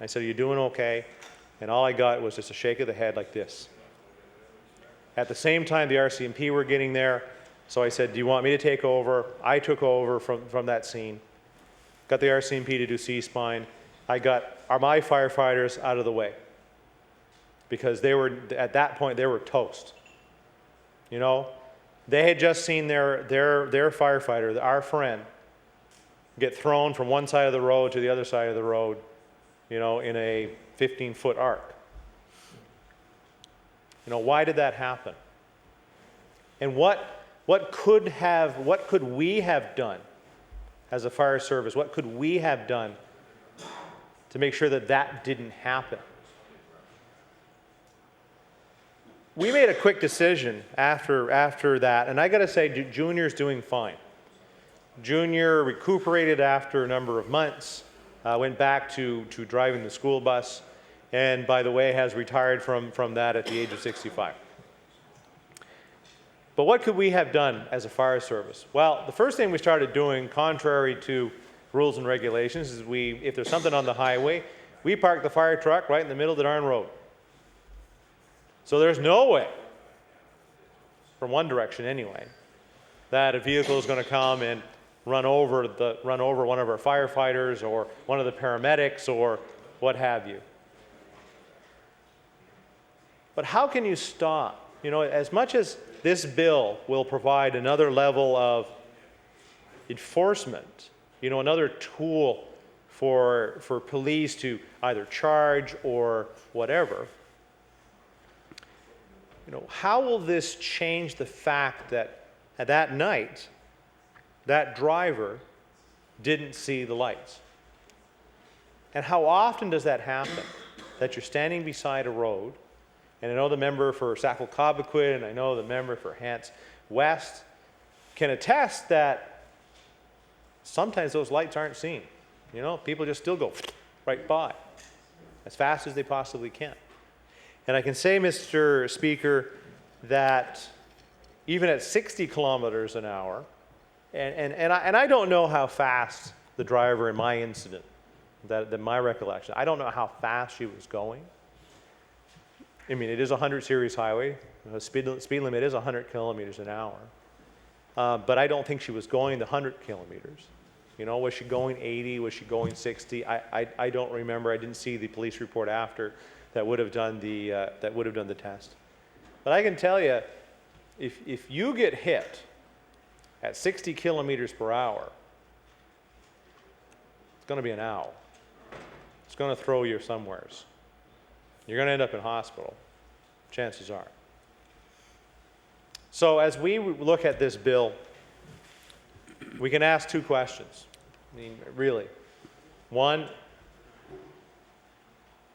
I said, are you doing okay? And all I got was just a shake of the head like this. At the same time, the RCMP were getting there, so I said, do you want me to take over? I took over from that scene. Got the RCMP to do C-spine. I got my firefighters out of the way because they were, at that point, they were toast. You know, they had just seen their firefighter, our friend, get thrown from one side of the road to the other side of the road, you know, in a 15-foot arc. You know, why did that happen? And what could we have done as a fire service? What could we have done to make sure that that didn't happen? We made a quick decision after that, and I got to say, Junior's doing fine. Junior recuperated after a number of months, went back to driving the school bus, and by the way, has retired from that at the age of 65. But what could we have done as a fire service? Well, the first thing we started doing, contrary to rules and regulations, is if there's something on the highway, we park the fire truck right in the middle of the darn road. So there's no way, from one direction anyway, that a vehicle is going to come and run over one of our firefighters or one of the paramedics or what have you. But how can you stop? You know, as much as this bill will provide another level of enforcement, you know, another tool for police to either charge or whatever. How will this change the fact that at that night, that driver didn't see the lights? And how often does that happen? That you're standing beside a road, and I know the member for Sackville-Cobequid and I know the member for Hants West can attest that sometimes those lights aren't seen. People just still go right by as fast as they possibly can. And I can say, Mr. Speaker, that even at 60 kilometers an hour, and I don't know how fast the driver in my incident, that my recollection, I don't know how fast she was going. I mean, it is a 100 series highway. The speed limit is 100 kilometers an hour. But I don't think she was going the 100 kilometers. Was she going 80? Was she going 60? I don't remember. I didn't see the police report after that would have done the test. But I can tell you, if you get hit at 60 kilometers per hour, it's going to be an owl. It's going to throw you somewheres. You're going to end up in hospital, chances are. So as we look at this bill, we can ask two questions. I mean, really. One,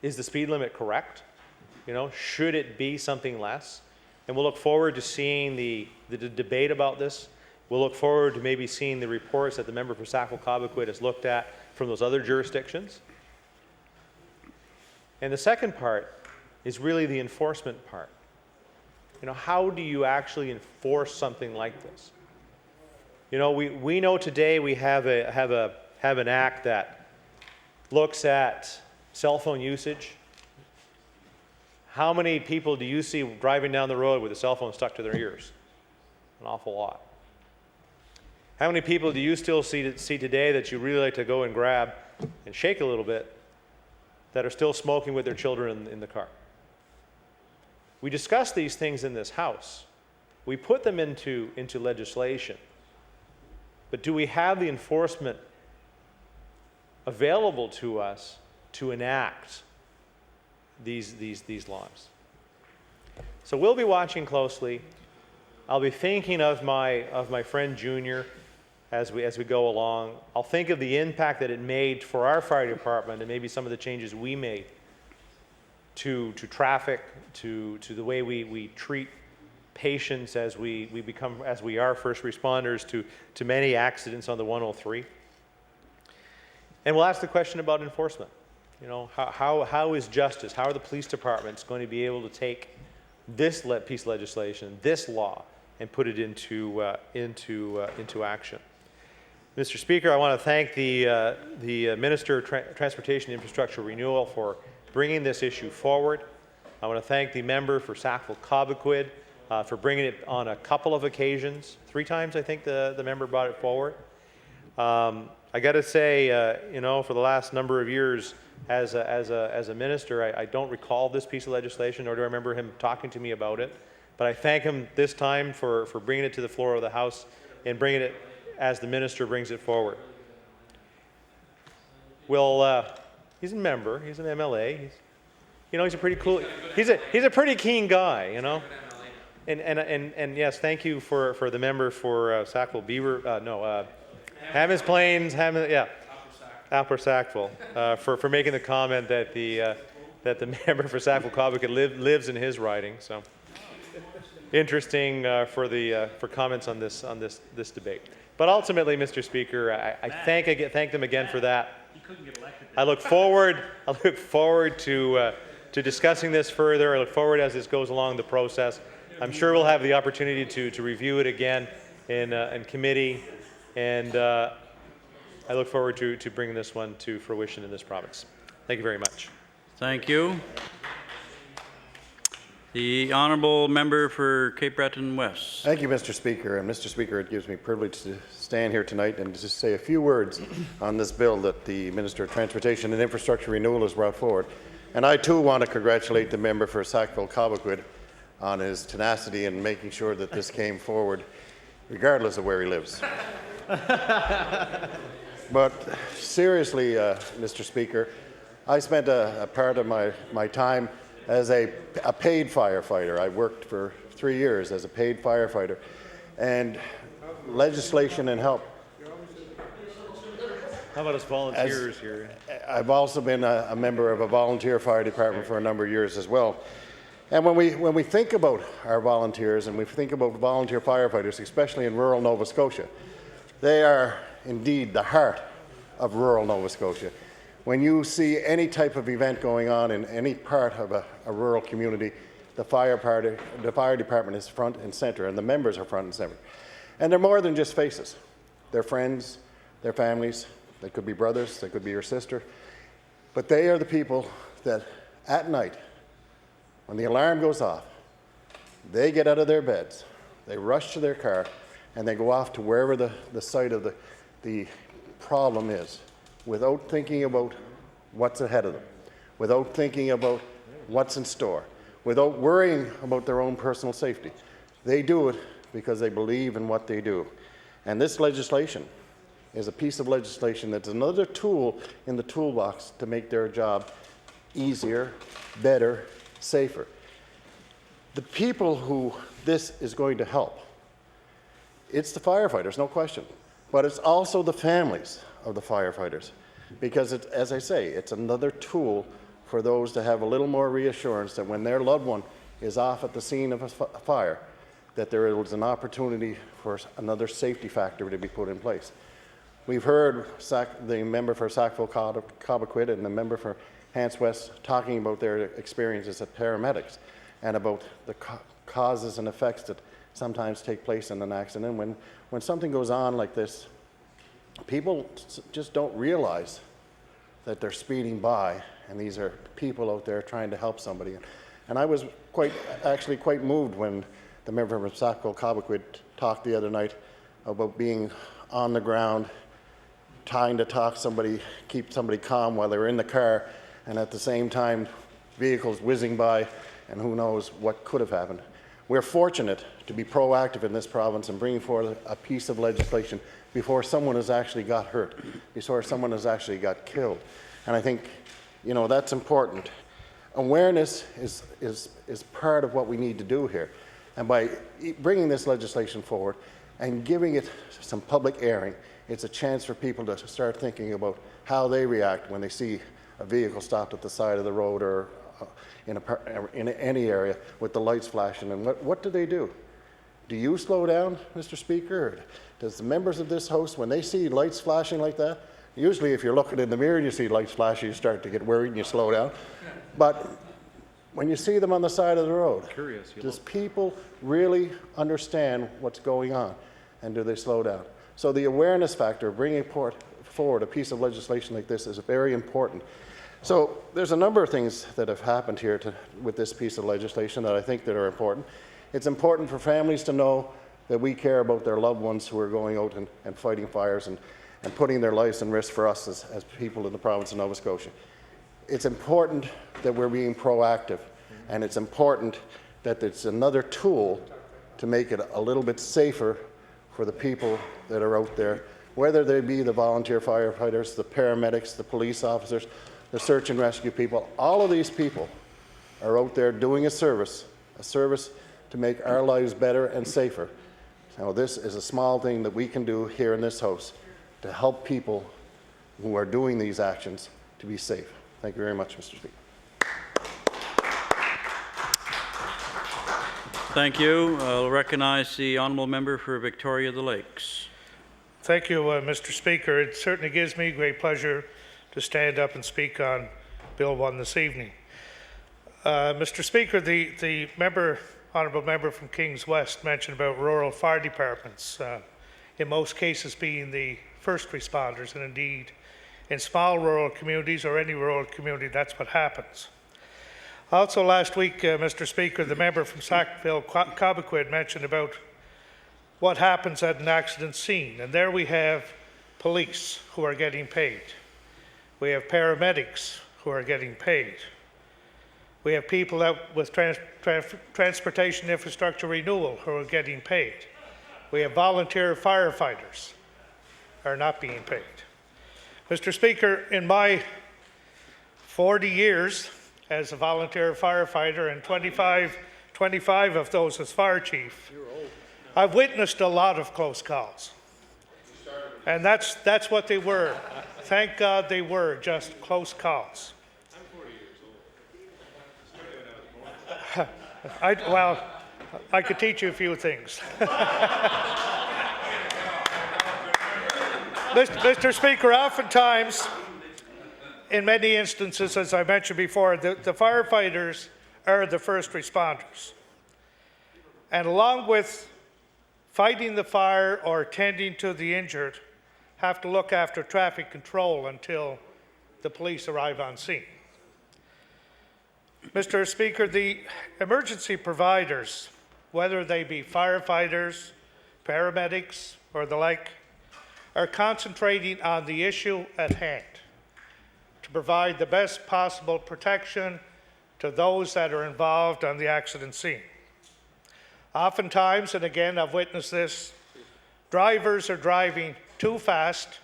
is the speed limit correct? Should it be something less? And we'll look forward to seeing the debate about this. We'll look forward to maybe seeing the reports that the member for Sackville-Cobequid has looked at from those other jurisdictions. And the second part is really the enforcement part. How do you actually enforce something like this? We know today we have an act that looks at cell phone usage. How many people do you see driving down the road with a cell phone stuck to their ears? An awful lot. How many people do you still see today that you really like to go and grab and shake a little bit that are still smoking with their children in the car? We discuss these things in this House. We put them into legislation. But do we have the enforcement available to us to enact these laws? So we'll be watching closely. I'll be thinking of my friend Junior as we go along. I'll think of the impact that it made for our fire department and maybe some of the changes we made to traffic, to the way we treat patients as we are first responders to many accidents on the 103. And we'll ask the question about enforcement. How is justice, how are the police departments going to be able to take this piece of legislation, this law, and put it into action? Mr. Speaker, I want to thank the Minister of Transportation and Infrastructure Renewal for bringing this issue forward. I want to thank the member for Sackville-Cobequid for bringing it on a couple of occasions. 3 times, I think, the member brought it forward. I got to say, for the last number of years as a minister, I don't recall this piece of legislation, nor do I remember him talking to me about it. But I thank him this time for bringing it to the floor of the House and bringing it as the minister brings it forward. Well, he's a member. He's an MLA. He's a pretty cool. He's a pretty keen guy. And yes, thank you for the member for Sackville Beaver. Hammonds Plains. Upper Sackville for making the comment that the member for Sackville-Cobequid lives in his riding. So interesting for comments on this debate. But ultimately, Mr. Speaker, I thank them again for that. I look forward to discussing this further. I look forward as this goes along the process. I'm sure we'll have the opportunity to review it again in committee, and I look forward to bringing this one to fruition in this province. Thank you very much. Thank you. The honourable member for Cape Breton West. Thank you, Mr. Speaker. And Mr. Speaker, it gives me privilege to stand here tonight and just say a few words on this bill that the Minister of Transportation and Infrastructure Renewal has brought forward. And I too want to congratulate the member for Sackville-Cobequid on his tenacity in making sure that this came forward, regardless of where he lives. But seriously, Mr. Speaker, I spent a part of my time as a paid firefighter. I worked for 3 years as a paid firefighter. And legislation and help. How about us volunteers here? I've also been a member of a volunteer fire department for a number of years as well. And when we think about our volunteers and we think about volunteer firefighters, especially in rural Nova Scotia, they are indeed the heart of rural Nova Scotia. When you see any type of event going on in any part of a rural community, the fire department is front and center, and the members are front and center. And they're more than just faces. They're friends, they're families, they could be brothers, they could be your sister, but they are the people that at night, when the alarm goes off, they get out of their beds, they rush to their car, and they go off to wherever the site of the problem is, without thinking about what's ahead of them, without thinking about what's in store, without worrying about their own personal safety. They do it because they believe in what they do. And this legislation is a piece of legislation that's another tool in the toolbox to make their job easier, better, safer. The people who this is going to help, it's the firefighters, no question, but it's also the families of the firefighters, because it's, as I say, it's another tool for those to have a little more reassurance that when their loved one is off at the scene of a fire, that there is an opportunity for another safety factor to be put in place. We've heard the member for Sackville-Cobequid and the member for Hants West talking about their experiences as paramedics and about the causes and effects that sometimes take place in an accident. When something goes on like this, people just don't realize that they're speeding by, and these are people out there trying to help somebody. And I was actually quite moved when the member from Sackville-Cobequid talked the other night about being on the ground, trying to keep somebody calm while they were in the car, and at the same time, vehicles whizzing by, and who knows what could have happened. We're fortunate to be proactive in this province and bringing forward a piece of legislation before someone has actually got hurt, before someone has actually got killed. And I think, you know, that's important. Awareness is part of what we need to do here. And by bringing this legislation forward and giving it some public airing, it's a chance for people to start thinking about how they react when they see a vehicle stopped at the side of the road or in any area with the lights flashing. And what do they do? Do you slow down, Mr. Speaker? Or does the members of this House, when they see lights flashing like that, usually if you're looking in the mirror and you see lights flashing, you start to get worried and you slow down. But when you see them on the side of the road, does people really understand what's going on, and do they slow down? So the awareness factor of bringing forward a piece of legislation like this is very important. So there's a number of things that have happened here with this piece of legislation that I think that are important. It's important for families to know that we care about their loved ones who are going out and fighting fires and putting their lives in risk for us as people in the province of Nova Scotia. It's important that we're being proactive, and it's important that it's another tool to make it a little bit safer for the people that are out there, whether they be the volunteer firefighters, the paramedics, the police officers, the search and rescue people. All of these people are out there doing a service to make our lives better and safer. Now, this is a small thing that we can do here in this House to help people who are doing these actions to be safe. Thank you very much, Mr. Speaker. Thank you. I'll recognize the honourable member for Victoria the Lakes. Thank you, Mr. Speaker. It certainly gives me great pleasure to stand up and speak on Bill 1 this evening. Mr. Speaker, the honourable member from Kings West mentioned about rural fire departments, in most cases being the first responders, and indeed in small rural communities or any rural community, that's what happens. Also last week, Mr. Speaker, the member from Sackville-Cobequid mentioned about what happens at an accident scene, and there we have police who are getting paid. We have paramedics who are getting paid. We have people out with transportation infrastructure renewal who are getting paid. We have volunteer firefighters who are not being paid. Mr. Speaker, in my 40 years as a volunteer firefighter and 25 of those as fire chief, I've witnessed a lot of close calls. And that's what they were. Thank God they were just close calls. I could teach you a few things. Mr. Speaker, oftentimes, in many instances, as I mentioned before, the firefighters are the first responders. And along with fighting the fire or tending to the injured, have to look after traffic control until the police arrive on scene. Mr. Speaker, the emergency providers, whether they be firefighters, paramedics, or the like, are concentrating on the issue at hand to provide the best possible protection to those that are involved on the accident scene. Oftentimes, and again, I've witnessed this, drivers are driving too fast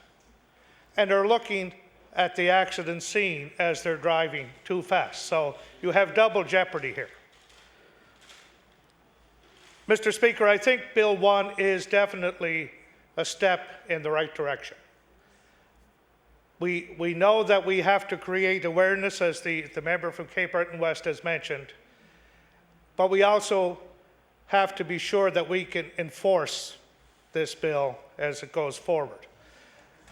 and are looking at the accident scene as they're driving too fast. So you have double jeopardy here. Mr. Speaker, I think Bill 1 is definitely a step in the right direction. We know that we have to create awareness, as the member from Cape Breton West has mentioned, but we also have to be sure that we can enforce this bill as it goes forward.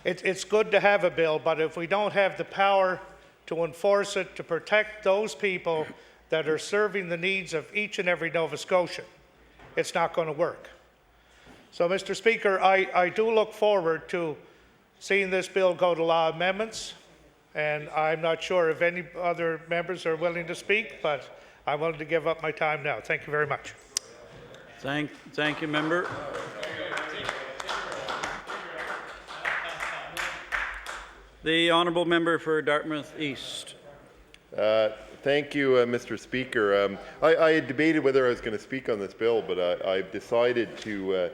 It's good to have a bill, but if we don't have the power to enforce it, to protect those people that are serving the needs of each and every Nova Scotian, it's not going to work. So, Mr. Speaker, I do look forward to seeing this bill go to law amendments, and I'm not sure if any other members are willing to speak, but I'm willing to give up my time now. Thank you very much. Thank you, member. The honourable member for Dartmouth East. Thank you, Mr. Speaker. I had debated whether I was going to speak on this bill, but I've decided to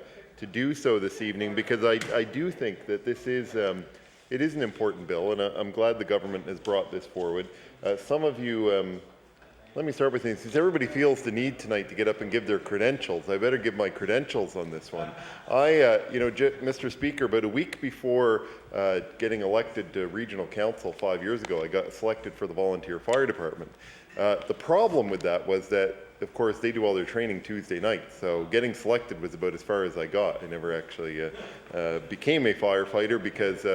do so this evening because I do think that this is it is an important bill, and I'm glad the government has brought this forward. Some of you. Let me start with saying, since everybody feels the need tonight to get up and give their credentials, I better give my credentials on this one. Mr. Speaker, about a week before getting elected to regional council 5 years ago, I got selected for the volunteer fire department. The problem with that was that, of course, they do all their training Tuesday night, so getting selected was about as far as I got. I never actually became a firefighter because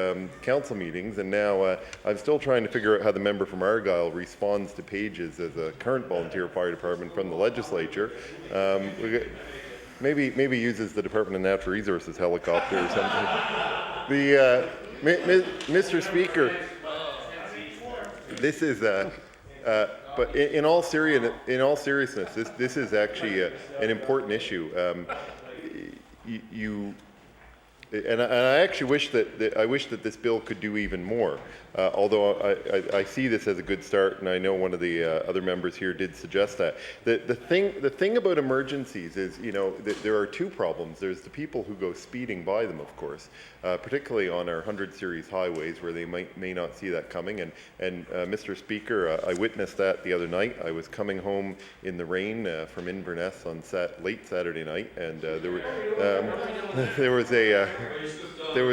council meetings, and now I'm still trying to figure out how the member from Argyle responds to pages as a current volunteer fire department from the legislature. Maybe uses the Department of Natural Resources helicopter or something. Mr. Speaker, this is but in all seriousness, this is actually an important issue. And I actually wish that this bill could do even more. Although I see this as a good start, and I know one of the other members here did suggest that. The thing about emergencies is, there are two problems. There's the people who go speeding by them, of course, particularly on our 100 series highways where they may not see that coming. And Mr. Speaker, I witnessed that the other night. I was coming home in the rain from Inverness on late Saturday night, and there was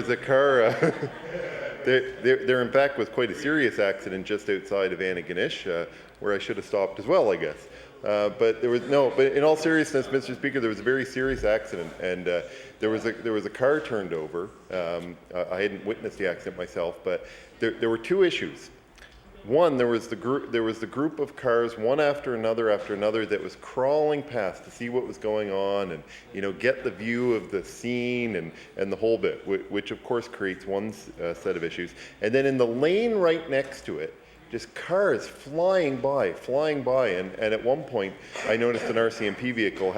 a car. There, in fact, was quite a serious accident just outside of Antigonish, where I should have stopped as well, I guess. But in all seriousness, Mr. Speaker, there was a very serious accident, and there was a car turned over. I hadn't witnessed the accident myself, but there were two issues. One, there was the group of cars, one after another, that was crawling past to see what was going on and get the view of the scene and the whole bit, which of course creates one set of issues. And then in the lane right next to it, just cars flying by, and at one point I noticed an RCMP vehicle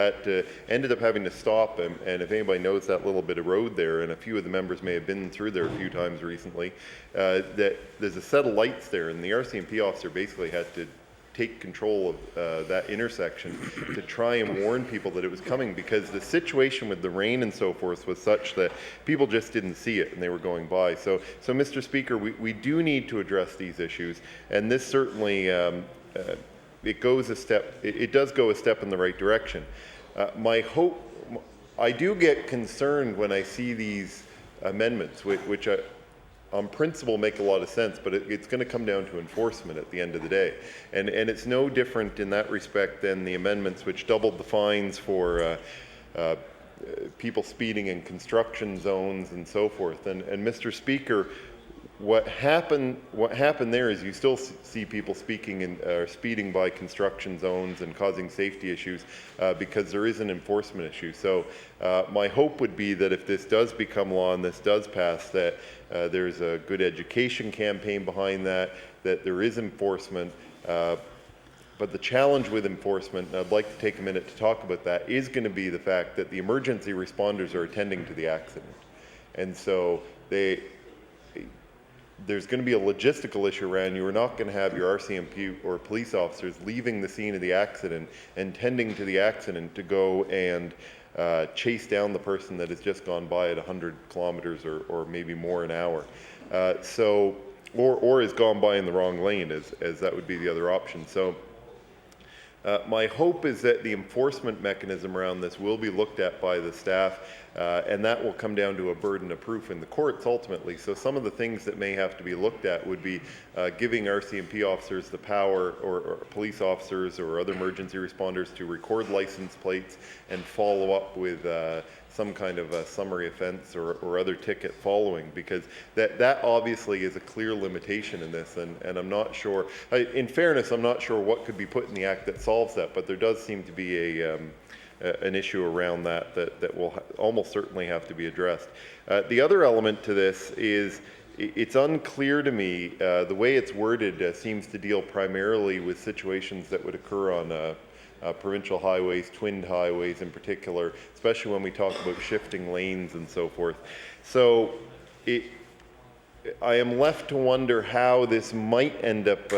ended up having to stop, and if anybody knows that little bit of road there, and a few of the members may have been through there a few times recently, that there's a set of lights there, and the RCMP officer basically had to take control of that intersection to try and warn people that it was coming, because the situation with the rain and so forth was such that people just didn't see it and they were going by. So Mr. Speaker, we do need to address these issues, and this certainly it does go a step in the right direction. My hope, I do get concerned when I see these amendments, which on principle make a lot of sense, but it's going to come down to enforcement at the end of the day. And it's no different in that respect than the amendments which doubled the fines for people speeding in construction zones and so forth. And Mr. Speaker, what happened there is you still see people speeding by construction zones and causing safety issues because there is an enforcement issue. So my hope would be that if this does become law and this does pass, that there's a good education campaign behind that there is enforcement. But the challenge with enforcement, and I'd like to take a minute to talk about that, is going to be the fact that the emergency responders are attending to the accident. And so there's going to be a logistical issue around. You are not going to have your RCMP or police officers leaving the scene of the accident and tending to the accident to go and chase down the person that has just gone by at 100 kilometers or maybe more an hour. Or has gone by in the wrong lane, as that would be the other option. So my hope is that the enforcement mechanism around this will be looked at by the staff, and that will come down to a burden of proof in the courts ultimately. So some of the things that may have to be looked at would be giving RCMP officers the power, or police officers or other emergency responders, to record license plates and follow up with some kind of a summary offense or other ticket following, because that obviously is a clear limitation in this, and I'm not sure, in fairness, I'm not sure what could be put in the Act that solves that, but there does seem to be an issue around that will almost certainly have to be addressed. The other element to this is it's unclear to me, the way it's worded seems to deal primarily with situations that would occur on provincial highways, twinned highways in particular, especially when we talk about shifting lanes and so forth. So I am left to wonder how this might end up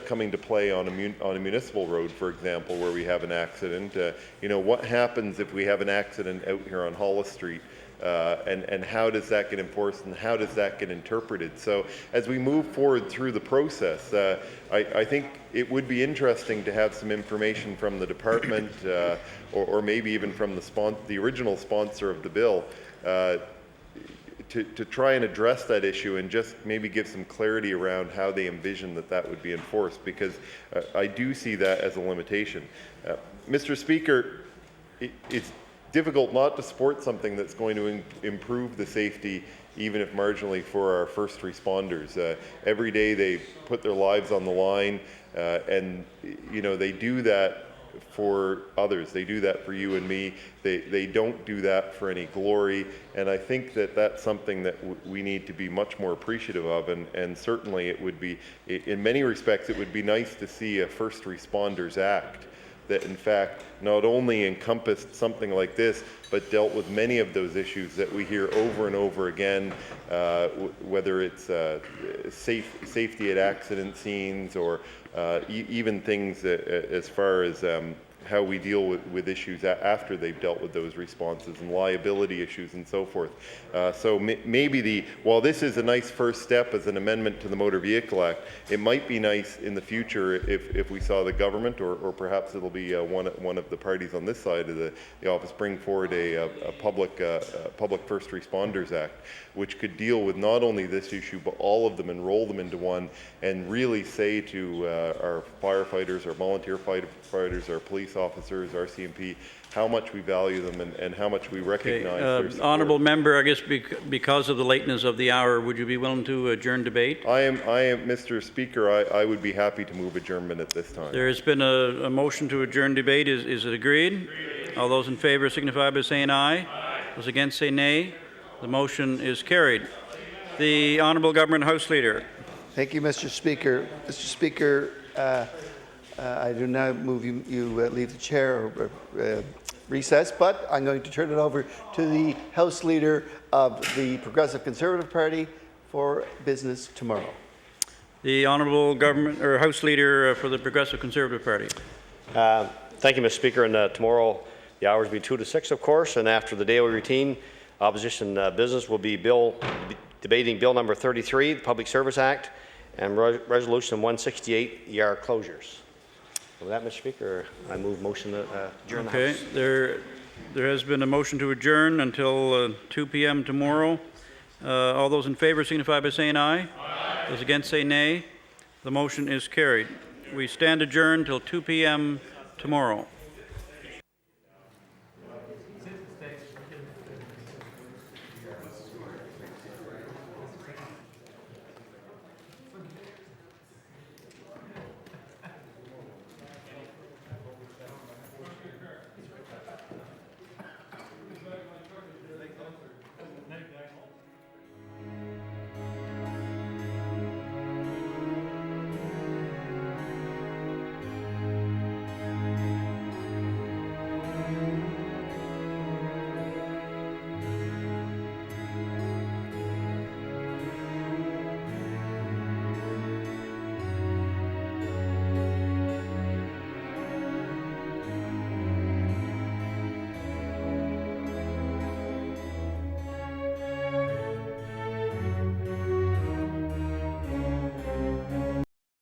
coming to play on a municipal road, for example, where we have an accident. What happens if we have an accident out here on Hollis Street? And how does that get enforced, and how does that get interpreted? So as we move forward through the process, I think it would be interesting to have some information from the department or maybe even from the original sponsor of the bill to try and address that issue and just maybe give some clarity around how they envision that would be enforced, because I do see that as a limitation. Mr. Speaker, it's difficult not to support something that's going to improve the safety, even if marginally, for our first responders. Every day they put their lives on the line, and they do that for others. They do that for you and me. They don't do that for any glory, and I think that's something that we need to be much more appreciative of, and certainly it would be, in many respects, it would be nice to see a First Responders Act that in fact not only encompassed something like this, but dealt with many of those issues that we hear over and over again, whether it's safety at accident scenes, or even things as far as how we deal with issues after they've dealt with those responses, and liability issues and so forth. So maybe while this is a nice first step as an amendment to the Motor Vehicle Act, it might be nice in the future if we saw the government, or perhaps it'll be one of the parties on this side of the office, bring forward a public First Responders Act, which could deal with not only this issue but all of them, and roll them into one, and really say to our firefighters, our volunteer firefighters, our police officers, RCMP, how much we value them and how much we recognize their support. Honourable member, I guess because of the lateness of the hour, would you be willing to adjourn debate? I am, Mr. Speaker, I would be happy to move adjournment at this time. There has been a motion to adjourn debate. Is it agreed? All those in favour signify by saying aye. Aye. Those against say nay. The motion is carried. The Honourable Government House Leader. Thank you, Mr. Speaker. Mr. Speaker, I do now move you leave the chair or recess, but I'm going to turn it over to the House Leader of the Progressive Conservative Party for business tomorrow. The Honourable Government or House Leader for the Progressive Conservative Party. Thank you, Mr. Speaker. And tomorrow the hours will be 2 to 6, of course, and after the daily routine, opposition business will be debating Bill number 33, the Public Service Act, and Resolution 168, yard closures. With that, Mr. Speaker, I move motion to adjourn the House. Okay, there has been a motion to adjourn until 2 p.m. tomorrow. All those in favor signify by saying aye. Aye. Those against say nay. The motion is carried. We stand adjourned till 2 p.m. tomorrow.